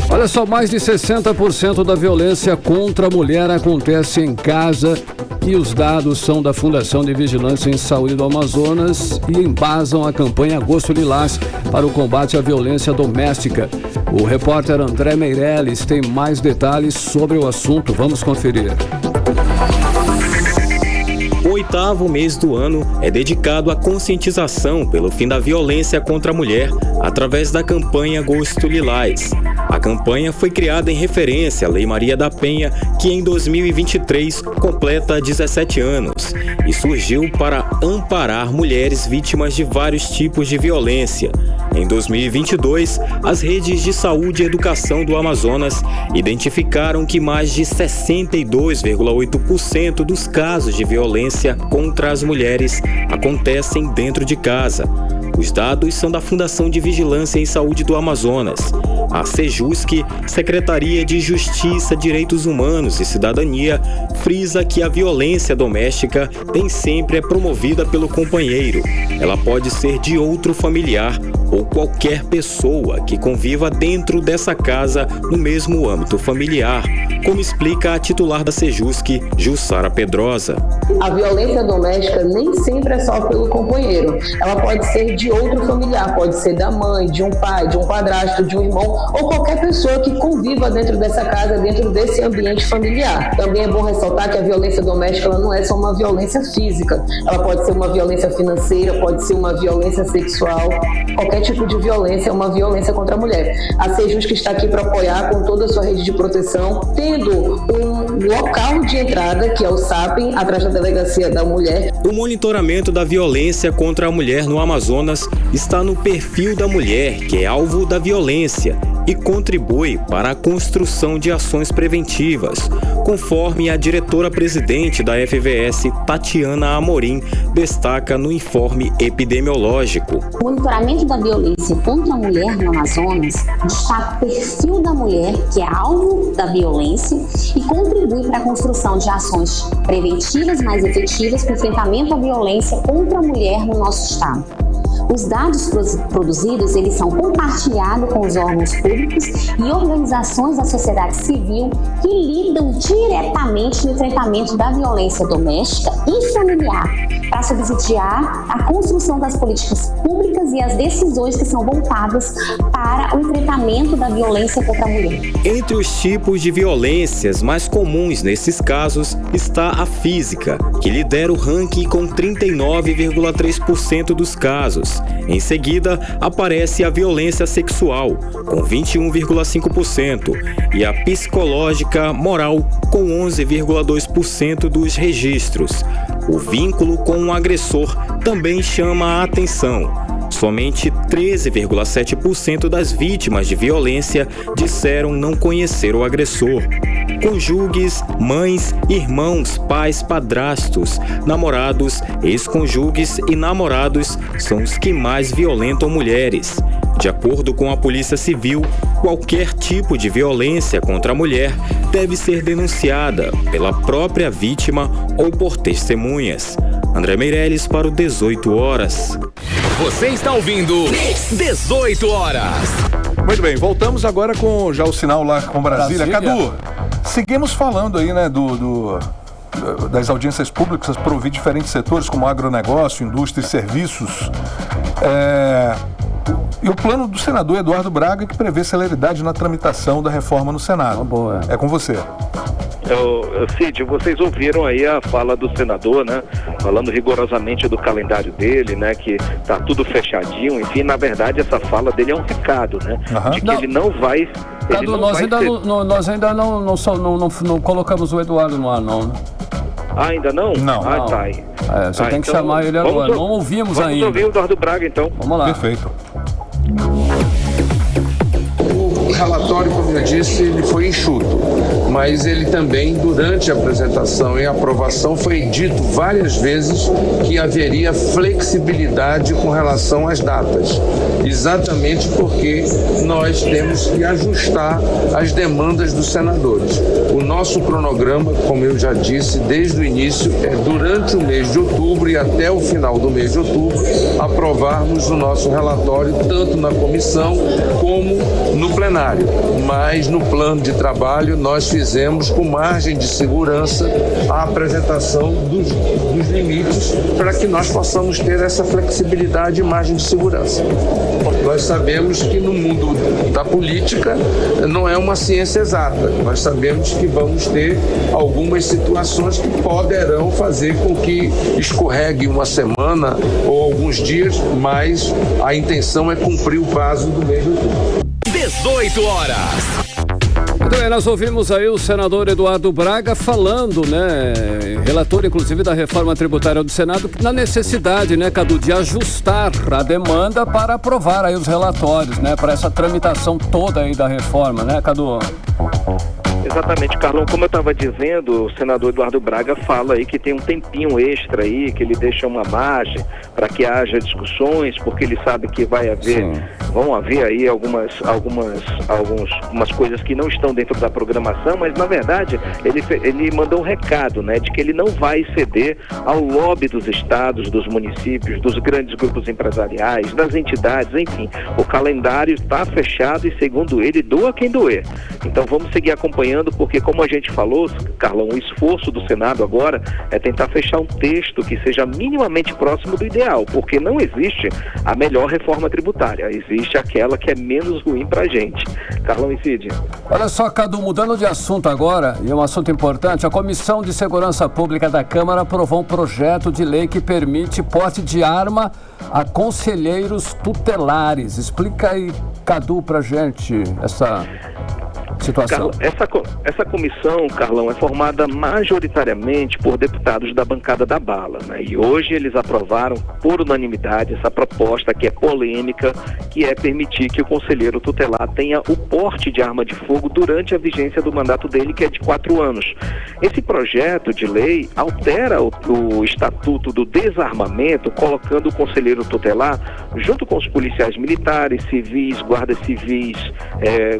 Olha só, mais de 60% da violência contra a mulher acontece em casa, e os dados são da Fundação de Vigilância em Saúde do Amazonas e embasam a campanha Agosto Lilás para o combate à violência doméstica. O repórter André Meirelles tem mais detalhes sobre o assunto. Vamos conferir. O 8º mês do ano é dedicado à conscientização pelo fim da violência contra a mulher através da campanha Agosto Lilás. A campanha foi criada em referência à Lei Maria da Penha, que em 2023 completa 17 anos e surgiu para amparar mulheres vítimas de vários tipos de violência. Em 2022, as redes de saúde e educação do Amazonas identificaram que mais de 62,8% dos casos de violência contra as mulheres acontecem dentro de casa. Os dados são da Fundação de Vigilância em Saúde do Amazonas. A Sejusc, Secretaria de Justiça, Direitos Humanos e Cidadania, frisa que a violência doméstica nem sempre é promovida pelo companheiro. Ela pode ser de outro familiar ou qualquer pessoa que conviva dentro dessa casa no mesmo âmbito familiar, como explica a titular da Sejusc, Jussara Pedrosa. A violência doméstica nem sempre é só pelo companheiro. Ela pode ser de outro familiar, pode ser da mãe, de um pai, de um padrasto, de um irmão ou qualquer pessoa que conviva dentro dessa casa, dentro desse ambiente familiar. Também é bom ressaltar que a violência doméstica ela não é só uma violência física. Ela pode ser uma violência financeira, pode ser uma violência sexual. Qualquer tipo de violência é uma violência contra a mulher. A Sejusc está aqui para apoiar com toda a sua rede de proteção, tendo um local de entrada, que é o SAPEN, atrás da Delegacia da Mulher. O monitoramento da violência contra a mulher no Amazonas está no perfil da mulher, que é alvo da violência, e contribui para a construção de ações preventivas, conforme a diretora-presidente da FVS, Tatiana Amorim, destaca no informe epidemiológico. O monitoramento da violência contra a mulher no Amazonas destaca o perfil da mulher, que é alvo da violência, e contribui para a construção de ações preventivas mais efetivas para o enfrentamento à violência contra a mulher no nosso estado. Os dados produzidos, eles são compartilhados com os órgãos públicos e organizações da sociedade civil que lidam diretamente no enfrentamento da violência doméstica e familiar, para subsidiar a construção das políticas públicas e as decisões que são voltadas para o enfrentamento da violência contra a mulher. Entre os tipos de violências mais comuns nesses casos está a física, que lidera o ranking com 39,3% dos casos. Em seguida, aparece a violência sexual, com 21,5%, e a psicológica moral, com 11,2% dos registros. O vínculo com o agressor também chama a atenção. Somente 13,7% das vítimas de violência disseram não conhecer o agressor. Cônjuges, mães, irmãos, pais, padrastos, namorados, ex-cônjuges e namorados são os que mais violentam mulheres. De acordo com a Polícia Civil, qualquer tipo de violência contra a mulher deve ser denunciada pela própria vítima ou por testemunhas. André Meirelles para o 18 Horas. Você está ouvindo 18 Horas. Muito bem, voltamos agora com já o sinal lá com Brasília. Cadu, seguimos falando aí, né, das audiências públicas para ouvir diferentes setores como agronegócio, indústria e serviços. E o plano do senador Eduardo Braga, que prevê celeridade na tramitação da reforma no Senado. Boa. É com você. Cid, vocês ouviram aí a fala do senador, né? Falando rigorosamente do calendário dele, né? Que tá tudo fechadinho. Enfim, na verdade, essa fala dele é um recado, né? De que ele não vai... Cadu, nós ainda não colocamos o Eduardo no ar, não, né? Ah, ainda não? Não. Ah, tá aí. Você tem que chamar ele agora. Não ouvimos ainda. Vamos ouvir o Eduardo Braga, então. Vamos lá. Perfeito. O relatório, como eu disse, ele foi enxuto, mas ele também, durante a apresentação e aprovação, foi dito várias vezes que haveria flexibilidade com relação às datas, exatamente porque nós temos que ajustar as demandas dos senadores. O nosso cronograma, como eu já disse desde o início, é durante o mês de outubro e até o final do mês de outubro aprovarmos o nosso relatório tanto na comissão como no plenário. Mas no plano de trabalho nós fizemos analisemos com margem de segurança a apresentação dos limites para que nós possamos ter essa flexibilidade e margem de segurança. Nós sabemos que no mundo da política não é uma ciência exata. Nós sabemos que vamos ter algumas situações que poderão fazer com que escorregue uma semana ou alguns dias, mas a intenção é cumprir o prazo do mês de outubro. 18 horas. Muito bem, nós ouvimos aí o senador Eduardo Braga falando, né, relator inclusive da reforma tributária do Senado, na necessidade, né, Cadu, de ajustar a demanda para aprovar aí os relatórios, né, para essa tramitação toda aí da reforma, né, Cadu? Exatamente, Carlão. Como eu estava dizendo, o senador Eduardo Braga fala aí que tem um tempinho extra aí, que ele deixa uma margem para que haja discussões, porque ele sabe que vão haver aí algumas coisas que não estão dentro da programação, mas na verdade ele mandou um recado, né, de que ele não vai ceder ao lobby dos estados, dos municípios, dos grandes grupos empresariais, das entidades, enfim. O calendário está fechado e, segundo ele, doa quem doer. Então vamos seguir acompanhando, porque, como a gente falou, Carlão, o esforço do Senado agora é tentar fechar um texto que seja minimamente próximo do ideal, porque não existe a melhor reforma tributária, existe aquela que é menos ruim pra gente. Carlão e Cid. Olha só, Cadu, mudando de assunto agora, e um assunto importante, a Comissão de Segurança Pública da Câmara aprovou um projeto de lei que permite porte de arma a conselheiros tutelares. Explica aí, Cadu, pra gente essa situação. Essa comissão, Carlão, é formada majoritariamente por deputados da bancada da bala, né? E hoje eles aprovaram por unanimidade essa proposta que é polêmica, que é permitir que o conselheiro tutelar tenha o porte de arma de fogo durante a vigência do mandato dele, que é de 4 anos. Esse projeto de lei altera o Estatuto do Desarmamento, colocando o conselheiro tutelar junto com os policiais militares, civis, guardas civis,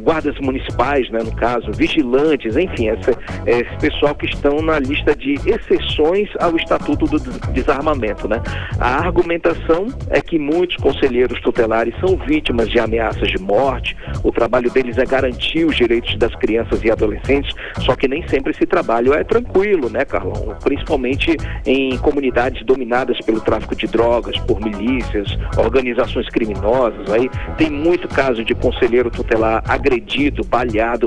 guardas municipais, né, no caso, vigilantes, enfim, esse pessoal que estão na lista de exceções ao Estatuto do Desarmamento, né? A argumentação é que muitos conselheiros tutelares são vítimas de ameaças de morte, o trabalho deles é garantir os direitos das crianças e adolescentes, só que nem sempre esse trabalho é tranquilo, né, Carlão? Principalmente em comunidades dominadas pelo tráfico de drogas, por milícias, organizações criminosas, aí tem muito caso de conselheiro tutelar agredido, baleado,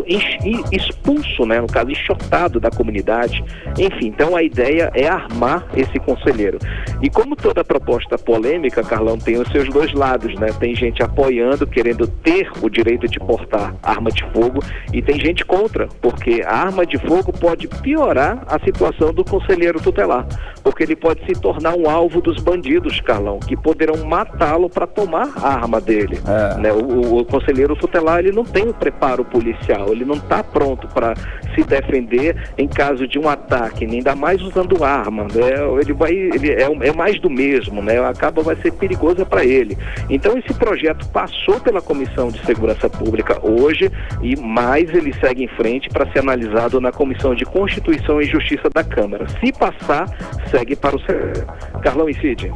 expulso, né, no caso, enxotado da comunidade. Enfim, então a ideia é armar esse conselheiro. E como toda proposta polêmica, Carlão, tem os seus dois lados, né? Tem gente apoiando, querendo ter o direito de portar arma de fogo, e tem gente contra, porque a arma de fogo pode piorar a situação do conselheiro tutelar, porque ele pode se tornar um alvo dos bandidos, Carlão, que poderão matá-lo para tomar a arma dele. Né? O conselheiro tutelar, ele não tem o preparo policial, ele não está pronto para se defender em caso de um ataque, ainda mais usando arma, né? Ele é mais do mesmo, né? Vai ser perigosa para ele. Então esse projeto passou pela Comissão de Segurança Pública hoje, e mais ele segue em frente para ser analisado na Comissão de Constituição e Justiça da Câmara. Se passar, segue para o Senado. Carlão e Cid.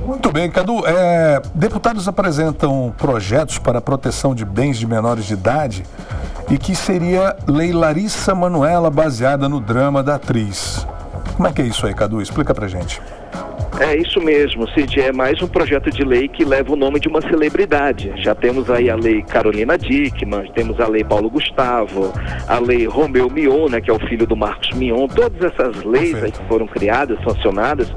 Muito bem, Cadu. Deputados apresentam projetos para a proteção de bens de menores de idade e que seria Lei Larissa Manoela, baseada no drama da atriz. Como é que é isso aí, Cadu? Explica pra gente. É isso mesmo, Cid, é mais um projeto de lei que leva o nome de uma celebridade. Já temos aí a lei Carolina Dickmann, temos a lei Paulo Gustavo, a lei Romeu Mion, né, que é o filho do Marcos Mion. Todas essas leis aí que foram criadas, sancionadas,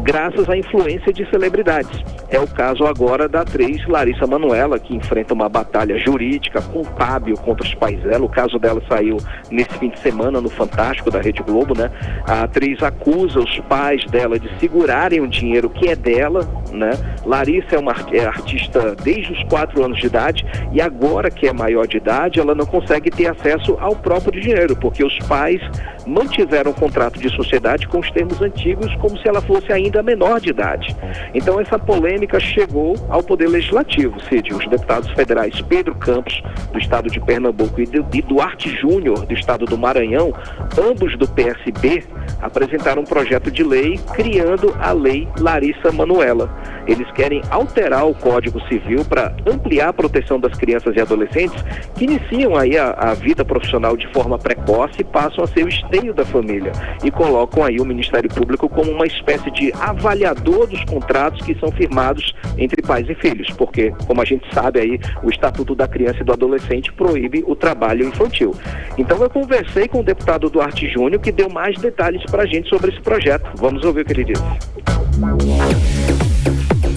graças à influência de celebridades. É o caso agora da atriz Larissa Manoela, que enfrenta uma batalha jurídica contábil contra os pais dela. O caso dela saiu nesse fim de semana no Fantástico da Rede Globo, né? A atriz acusa os pais dela de segurarem um dinheiro que é dela, né? Larissa é artista desde os 4 anos de idade, e agora que é maior de idade, ela não consegue ter acesso ao próprio dinheiro, porque os pais mantiveram um contrato de sociedade com os termos antigos, como se ela fosse ainda menor de idade. Então essa polêmica chegou ao Poder Legislativo, Cid. Os deputados federais Pedro Campos, do estado de Pernambuco, e Duarte Júnior, do estado do Maranhão, ambos do PSB, apresentaram um projeto de lei criando a Lei Larissa Manoela. Eles querem alterar o Código Civil para ampliar a proteção das crianças e adolescentes que iniciam aí a vida profissional de forma precoce e passam a ser o esteio da família, e colocam aí o Ministério Público como uma espécie de avaliador dos contratos que são firmados entre pais e filhos, porque, como a gente sabe aí, o Estatuto da Criança e do Adolescente proíbe o trabalho infantil. Então eu conversei com o deputado Duarte Júnior, que deu mais detalhes para a gente sobre esse projeto. Vamos ouvir o que ele disse.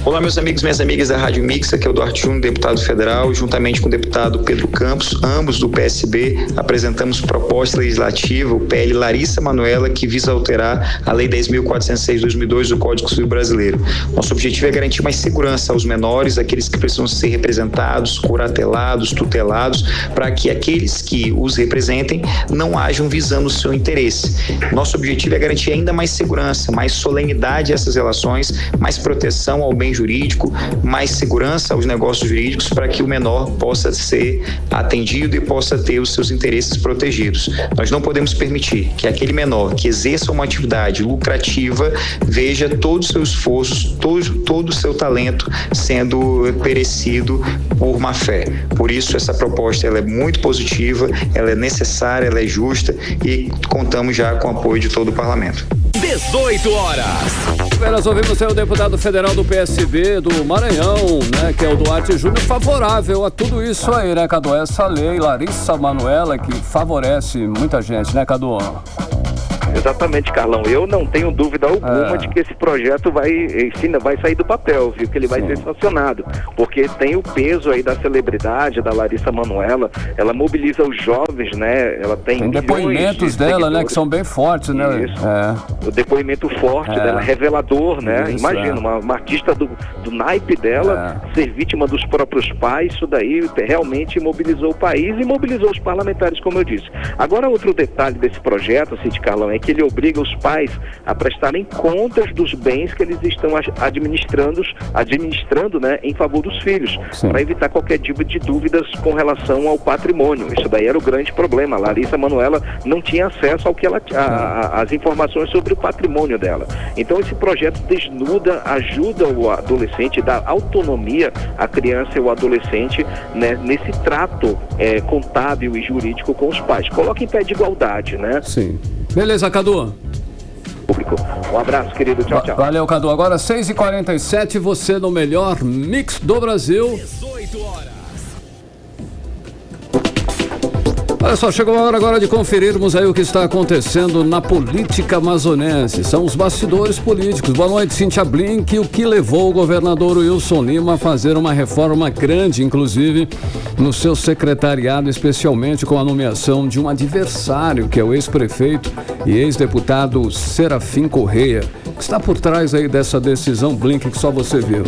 Olá, meus amigos e minhas amigas da Rádio Mix, aqui é o Duarte Júnior, deputado federal, juntamente com o deputado Pedro Campos, ambos do PSB, apresentamos proposta legislativa, o PL Larissa Manoela, que visa alterar a Lei 10.406 de 2002 do Código Civil Brasileiro. Nosso objetivo é garantir mais segurança aos menores, aqueles que precisam ser representados, curatelados, tutelados, para que aqueles que os representem não hajam visando o seu interesse. Nosso objetivo é garantir ainda mais segurança, mais solenidade a essas relações, mais proteção ao bem jurídico, mais segurança aos negócios jurídicos, para que o menor possa ser atendido e possa ter os seus interesses protegidos. Nós não podemos permitir que aquele menor que exerça uma atividade lucrativa veja todo o seu esforço, todo o seu talento sendo perecido por má fé. Por isso, essa proposta ela é muito positiva, ela é necessária, ela é justa e contamos já com o apoio de todo o parlamento. 18 horas. Nós ouvimos o deputado federal do PSB do Maranhão, né, que é o Duarte Júnior, favorável a tudo isso aí, né, Cadu? Essa lei Larissa Manoela que favorece muita gente, né, Cadu? Exatamente, Carlão. Eu não tenho dúvida alguma de que esse projeto vai sair do papel, viu? Que ele vai ser sancionado, porque tem o peso aí da celebridade, da Larissa Manoela. Ela mobiliza os jovens, né? Ela tem depoimentos dela, né? Que são bem fortes, né? O depoimento forte dela, revelador, né? Isso, imagina, uma artista do naipe dela ser vítima dos próprios pais. Isso daí realmente mobilizou o país e mobilizou os parlamentares, como eu disse. Agora, outro detalhe desse projeto, Cid, Carlão, é que ele obriga os pais a prestarem contas dos bens que eles estão administrando, né, em favor dos filhos, para evitar qualquer tipo de dúvidas com relação ao patrimônio. Isso daí era o grande problema. A Larissa Manoela não tinha acesso ao que às informações sobre o patrimônio dela. Então esse projeto desnuda, ajuda o adolescente, dá autonomia à criança e ao adolescente, né, nesse trato contábil e jurídico com os pais. Coloca em pé de igualdade, né? Sim. Beleza, Cadu. Um abraço, querido. Tchau, tchau. Valeu, Cadu. Agora 6h47, você no melhor mix do Brasil. 18 horas. Olha só, chegou a hora agora de conferirmos aí o que está acontecendo na política amazonense. São os bastidores políticos. Boa noite, Cíntia Blink. O que levou o governador Wilson Lima a fazer uma reforma grande, inclusive no seu secretariado, especialmente com a nomeação de um adversário, que é o ex-prefeito e ex-deputado Serafim Correia. O que está por trás aí dessa decisão, Blink, que só você viu?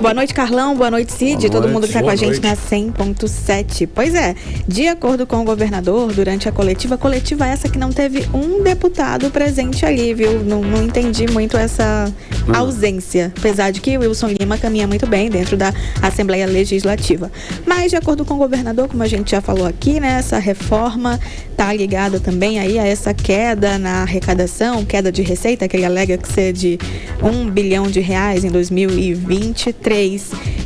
Boa noite, Carlão. Boa noite, Cid. Todo mundo que está com a gente na 100.7. Pois é, de acordo com o governador, durante a coletiva essa que não teve um deputado presente ali, viu? Não entendi muito essa ausência, apesar de que o Wilson Lima caminha muito bem dentro da Assembleia Legislativa. Mas, de acordo com o governador, como a gente já falou aqui, né, essa reforma está ligada também aí a essa queda na arrecadação, queda de receita, que ele alega que ser de R$1 bilhão em 2023.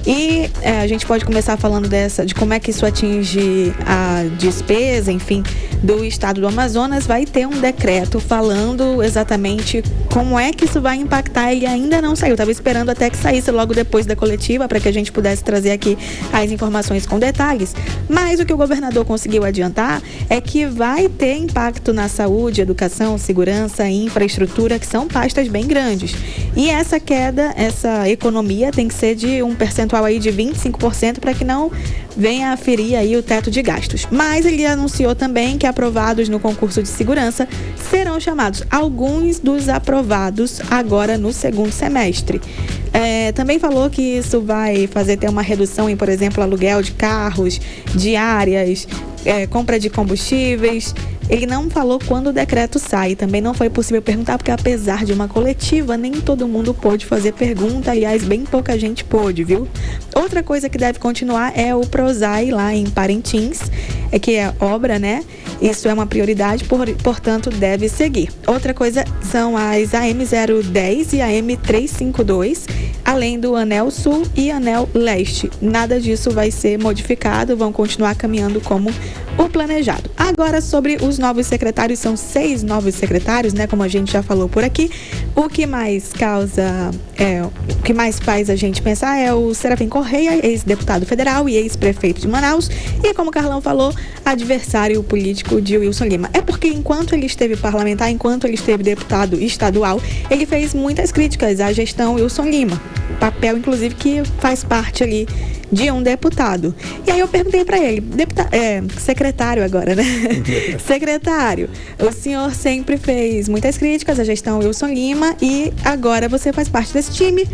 E a gente pode começar falando de como é que isso atinge a despesa, enfim, do estado do Amazonas. Vai ter um decreto falando exatamente como é que isso vai impactar. Ele ainda não saiu, estava esperando até que saísse logo depois da coletiva para que a gente pudesse trazer aqui as informações com detalhes. Mas o que o governador conseguiu adiantar é que vai ter impacto na saúde, educação, segurança e infraestrutura, que são pastas bem grandes. E essa queda, essa economia tem que ser de um percentual aí de 25% para que não venha a ferir aí o teto de gastos. Mas ele anunciou também que aprovados no concurso de segurança serão chamados alguns dos aprovados agora no segundo semestre. Também falou que isso vai fazer ter uma redução em, por exemplo, aluguel de carros, diárias, compra de combustíveis. Ele não falou quando o decreto sai. Também não foi possível perguntar, porque apesar de uma coletiva, nem todo mundo pôde fazer pergunta. Aliás, bem pouca gente pôde, viu? Outra coisa que deve continuar é o PROSAI lá em Parintins, que é obra, né? Isso é uma prioridade, portanto, deve seguir. Outra coisa são as AM010 e AM352. além do Anel Sul e Anel Leste. Nada disso vai ser modificado, vão continuar caminhando como o planejado. Agora, sobre os novos secretários, são 6 novos secretários, né? Como a gente já falou por aqui. O que mais o que mais faz a gente pensar é o Serafim Correia, ex-deputado federal e ex-prefeito de Manaus, e, como o Carlão falou, adversário político de Wilson Lima. É porque enquanto ele esteve parlamentar, enquanto ele esteve deputado estadual, ele fez muitas críticas à gestão Wilson Lima. Papel, inclusive, que faz parte ali de um deputado. E aí eu perguntei para ele, secretário agora, né? Secretário, o senhor sempre fez muitas críticas à gestão Wilson Lima e agora você faz parte desse time.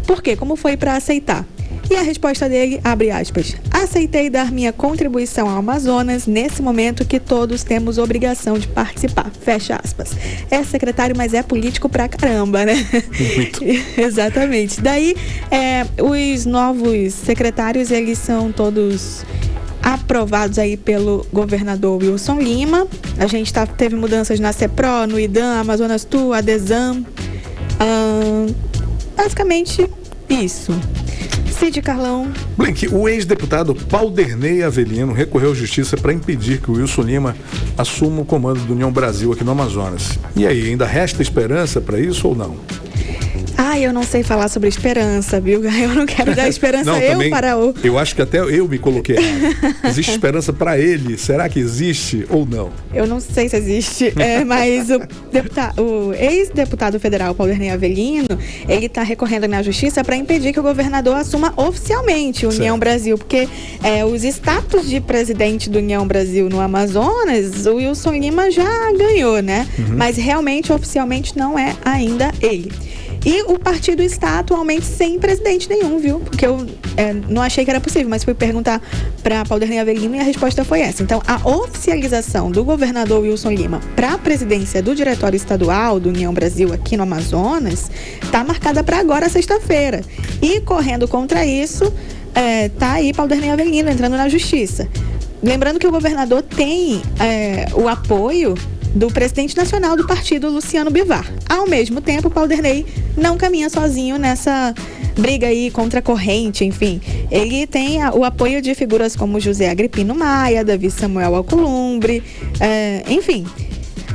Por quê? Como foi para aceitar? E a resposta dele, abre aspas, aceitei dar minha contribuição ao Amazonas nesse momento que todos temos obrigação de participar, fecha aspas. É secretário, mas é político pra caramba, né? Muito. Exatamente. Daí, os novos secretários, eles são todos aprovados aí pelo governador Wilson Lima. A gente teve mudanças na CEPRO, no IDAM, Amazonas Tu, ADESAM. Basicamente, isso. Cid Carlão. Blink, o ex-deputado Paulderney Avelino recorreu à justiça para impedir que o Wilson Lima assuma o comando do União Brasil aqui no Amazonas. E aí, ainda resta esperança para isso ou não? Eu não sei falar sobre esperança, viu? Eu não quero dar esperança para o... Eu acho que até eu me coloquei errado. Existe esperança para ele? Será que existe ou não? Eu não sei se existe, mas o ex-deputado federal Paulderney Avelino, ele está recorrendo na justiça para impedir que o governador assuma oficialmente o União Brasil, porque os status de presidente do União Brasil no Amazonas, o Wilson Lima já ganhou, né? Mas realmente, oficialmente, não é ainda ele. E o partido está atualmente sem presidente nenhum, viu? Porque eu não achei que era possível, mas fui perguntar para Paulderney Avelino e a resposta foi essa. Então, a oficialização do governador Wilson Lima para a presidência do Diretório Estadual do União Brasil aqui no Amazonas está marcada para agora, sexta-feira. E correndo contra isso, tá aí Paulderney Avelino entrando na justiça. Lembrando que o governador tem o apoio do presidente nacional do partido, Luciano Bivar. Ao mesmo tempo, Paulderney não caminha sozinho nessa briga aí contra a corrente, enfim. Ele tem o apoio de figuras como José Agripino Maia, Davi Samuel Alcolumbre, enfim.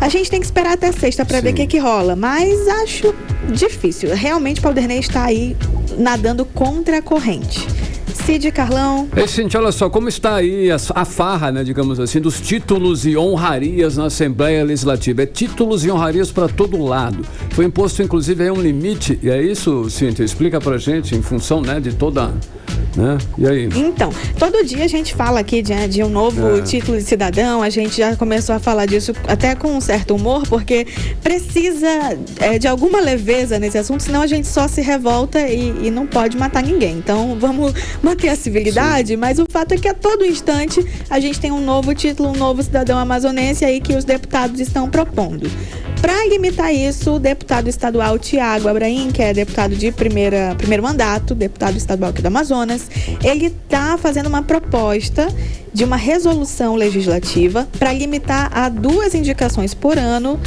A gente tem que esperar até sexta para ver o que rola, mas acho difícil. Realmente, Paulderney está aí nadando contra a corrente. Cid Carlão. Cintia, olha só, como está aí a farra, né, digamos assim, dos títulos e honrarias na Assembleia Legislativa. É títulos e honrarias para todo lado. Foi imposto, inclusive, aí um limite, e é isso, Cíntia? Explica pra gente, em função, né, de toda... Né? E aí? Então, todo dia a gente fala aqui de um novo título de cidadão, a gente já começou a falar disso até com um certo humor, porque precisa de alguma leveza nesse assunto, senão a gente só se revolta e não pode matar ninguém. Então, vamos manter a civilidade, mas o fato é que a todo instante a gente tem um novo título, um novo cidadão amazonense aí que os deputados estão propondo. Para limitar isso, o deputado estadual Tiago Abraim, que é deputado de primeiro mandato, deputado estadual aqui do Amazonas, ele está fazendo uma proposta de uma resolução legislativa para limitar a 2 indicações por ano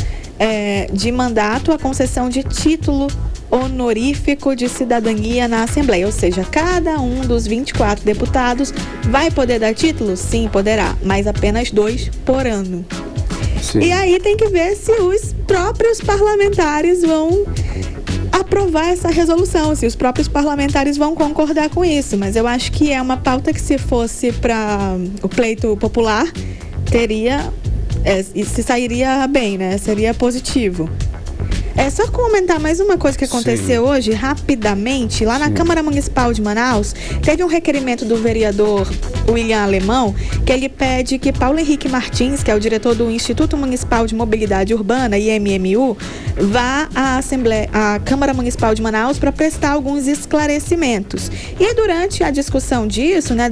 de mandato a concessão de título honorífico de cidadania na Assembleia, ou seja, cada um dos 24 deputados vai poder dar título? Sim, poderá, mas apenas 2 por ano. Sim. E aí tem que ver se os próprios parlamentares vão aprovar essa resolução, se os próprios parlamentares vão concordar com isso, mas eu acho que é uma pauta que, se fosse para o pleito popular, se sairia bem, né? Seria positivo. Só comentar mais uma coisa que aconteceu hoje, rapidamente, lá na Câmara Municipal de Manaus, teve um requerimento do vereador William Alemão, que ele pede que Paulo Henrique Martins, que é o diretor do Instituto Municipal de Mobilidade Urbana, IMMU, vá à Câmara Municipal de Manaus para prestar alguns esclarecimentos. E durante a discussão disso, né,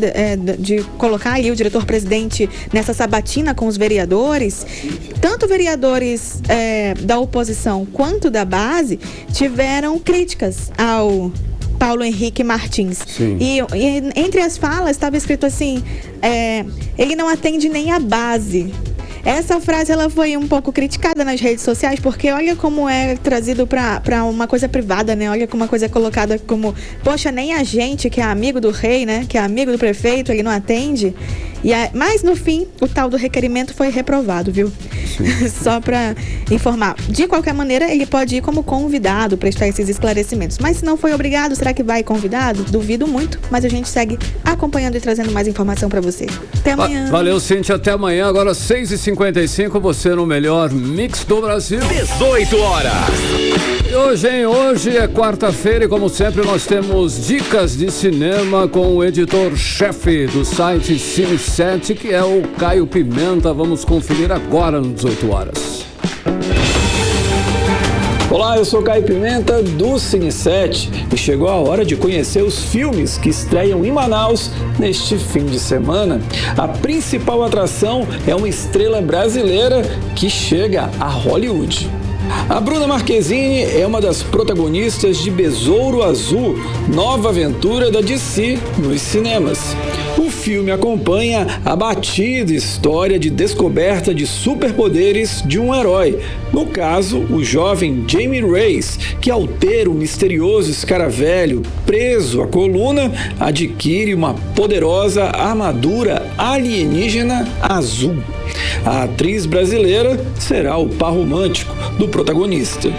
de colocar ali o diretor-presidente nessa sabatina com os vereadores, tanto vereadores da oposição quanto da base tiveram críticas ao Paulo Henrique Martins. E entre as falas estava escrito assim, ele não atende nem a base. Essa frase ela foi um pouco criticada nas redes sociais, porque olha como é trazido para uma coisa privada, né? Olha como uma coisa é colocada como, poxa, nem a gente que é amigo do rei, né? Que é amigo do prefeito, ele não atende. Mas no fim, o tal do requerimento foi reprovado, viu? Só para informar. De qualquer maneira, ele pode ir como convidado prestar esses esclarecimentos. Mas se não foi obrigado, será que vai convidado? Duvido muito, mas a gente segue acompanhando e trazendo mais informação para você. Até amanhã. Valeu, Cíntia. Até amanhã. Agora 6h55, você no melhor mix do Brasil. 18 horas. Hoje é quarta-feira e, como sempre, nós temos dicas de cinema com o editor-chefe do site Cine7, que é o Caio Pimenta. Vamos conferir agora no 18 horas. Olá, eu sou Caio Pimenta do Cine7 e chegou a hora de conhecer os filmes que estreiam em Manaus neste fim de semana. A principal atração é uma estrela brasileira que chega a Hollywood. A Bruna Marquezine é uma das protagonistas de Besouro Azul, nova aventura da DC nos cinemas. O filme acompanha a batida história de descoberta de superpoderes de um herói, no caso, o jovem Jamie Reyes, que ao ter o misterioso escaravelho preso à coluna, adquire uma poderosa armadura alienígena azul. A atriz brasileira será o par romântico do protagonista.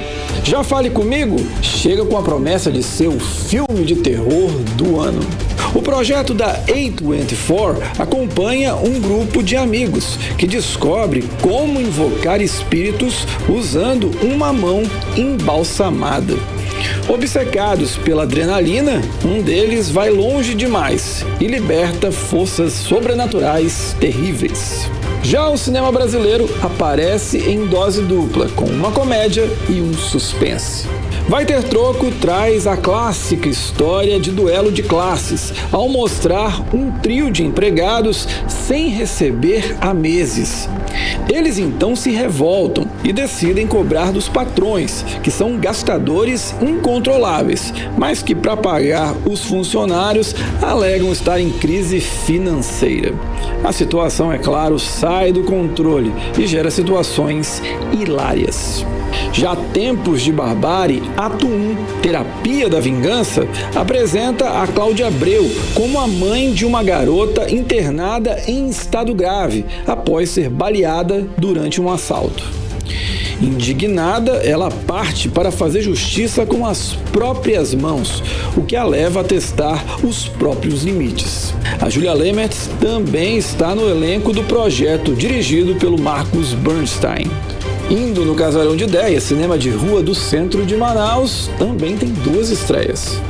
Já Fale Comigo chega com a promessa de ser o filme de terror do ano. O projeto da A24 acompanha um grupo de amigos que descobre como invocar espíritos usando uma mão embalsamada. Obcecados pela adrenalina, um deles vai longe demais e liberta forças sobrenaturais terríveis. Já o cinema brasileiro aparece em dose dupla, com uma comédia e um suspense. Vai Ter Troco traz a clássica história de duelo de classes, ao mostrar um trio de empregados sem receber há meses. Eles então se revoltam e decidem cobrar dos patrões, que são gastadores incontroláveis, mas que para pagar os funcionários alegam estar em crise financeira. A situação, é claro, sai do controle e gera situações hilárias. Já Tempos de Barbárie, Ato 1, Terapia da Vingança, apresenta a Cláudia Abreu como a mãe de uma garota internada em estado grave após ser baleada durante um assalto. Indignada, ela parte para fazer justiça com as próprias mãos, o que a leva a testar os próprios limites. A Julia Lemertz também está no elenco do projeto dirigido pelo Marcus Bernstein. Indo no Casarão de Ideias, cinema de rua do centro de Manaus, também tem 2 estreias.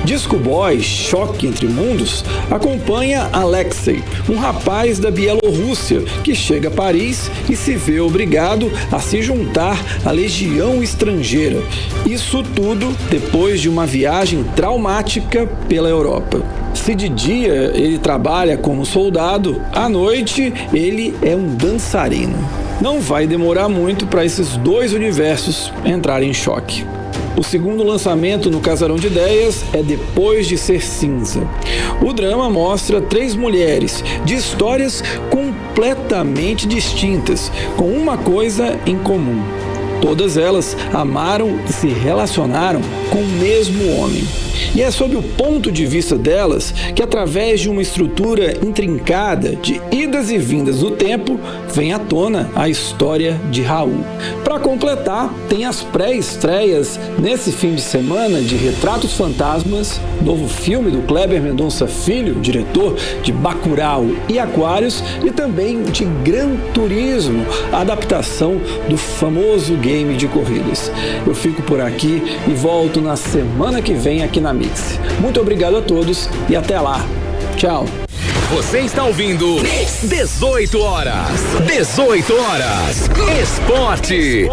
Disco Boy, Choque Entre Mundos, acompanha Alexei, um rapaz da Bielorrússia que chega a Paris e se vê obrigado a se juntar à legião estrangeira. Isso tudo depois de uma viagem traumática pela Europa. Se de dia ele trabalha como soldado, à noite ele é um dançarino. Não vai demorar muito para esses 2 universos entrarem em choque. O segundo lançamento no Casarão de Ideias é Depois de Ser Cinza. O drama mostra 3 mulheres de histórias completamente distintas, com uma coisa em comum. Todas elas amaram e se relacionaram com o mesmo homem. E é sob o ponto de vista delas que, através de uma estrutura intrincada de idas e vindas do tempo, vem à tona a história de Raul. Para completar, tem as pré-estreias nesse fim de semana de Retratos Fantasmas, novo filme do Kleber Mendonça Filho, diretor de Bacurau e Aquários, e também de Gran Turismo, a adaptação do famoso game de corridas. Eu fico por aqui e volto na semana que vem aqui na Mix. Muito obrigado a todos e até lá. Tchau. Você está ouvindo 18 horas. 18 horas. Esporte.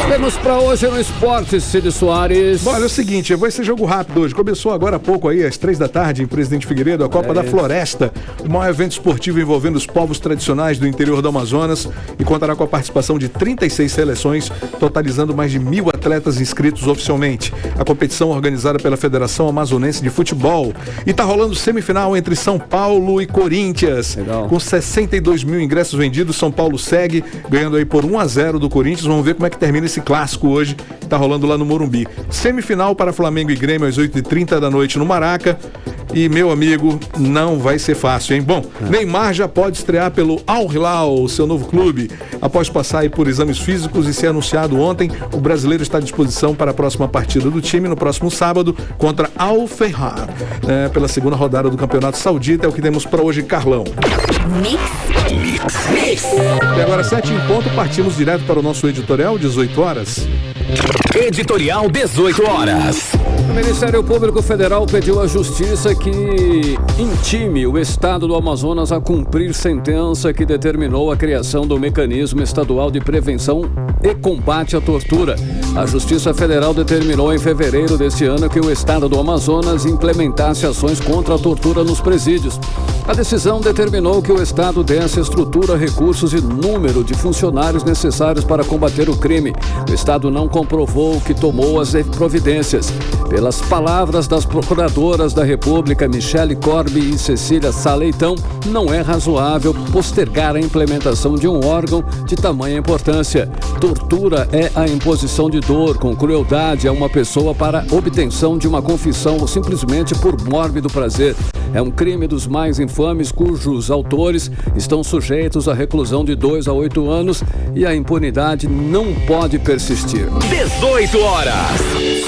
Temos para hoje no esporte, Cid Soares. Bom, olha, é o seguinte, vai ser jogo rápido hoje. Começou agora há pouco aí, às 3 da tarde, em Presidente Figueiredo, a Copa da Floresta, o maior evento esportivo envolvendo os povos tradicionais do interior do Amazonas, e contará com a participação de 36 seleções, totalizando mais de 1.000 atletas inscritos oficialmente. A competição organizada pela Federação Amazonense de Futebol. E tá rolando semifinal entre São Paulo e Corinthians. Legal. Com 62 mil ingressos vendidos, São Paulo segue ganhando aí por 1-0 do Corinthians. Vamos ver como é que termina esse clássico hoje, que tá rolando lá no Morumbi. Semifinal para Flamengo e Grêmio às 8h30 da noite no Maraca. E, meu amigo, não vai ser fácil, hein? Bom, Neymar já pode estrear pelo Al Hilal, seu novo clube. Após passar aí por exames físicos e ser anunciado ontem, o brasileiro está à disposição para a próxima partida do time no próximo sábado contra Al Fayhar, pela segunda rodada do Campeonato Saudita. É o que temos para hoje, Carlão. Mix. E agora, 7 em ponto, partimos direto para o nosso editorial, 18 horas. Editorial 18 horas. O Ministério Público Federal pediu à Justiça que intime o Estado do Amazonas a cumprir sentença que determinou a criação do Mecanismo Estadual de Prevenção e Combate à Tortura. A Justiça Federal determinou em fevereiro deste ano que o Estado do Amazonas implementasse ações contra a tortura nos presídios. A decisão determinou que o Estado desse estrutura, recursos e número de funcionários necessários para combater o crime. O Estado não comprovou que tomou as providências. Pelas palavras das procuradoras da República, Michele Corbi e Cecília Saleitão, não é razoável postergar a implementação de um órgão de tamanha importância. Tortura é a imposição de dor com crueldade a uma pessoa para obtenção de uma confissão ou simplesmente por mórbido prazer. É um crime dos mais infames cujos autores estão sujeitos à reclusão de 2 a 8 anos e a impunidade não pode persistir. 18 horas.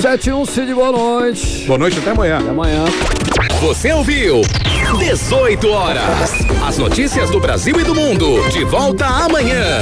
7-1, Cid, boa noite. Boa noite, até amanhã. Até amanhã. Você ouviu 18 horas. As notícias do Brasil e do mundo. De volta amanhã.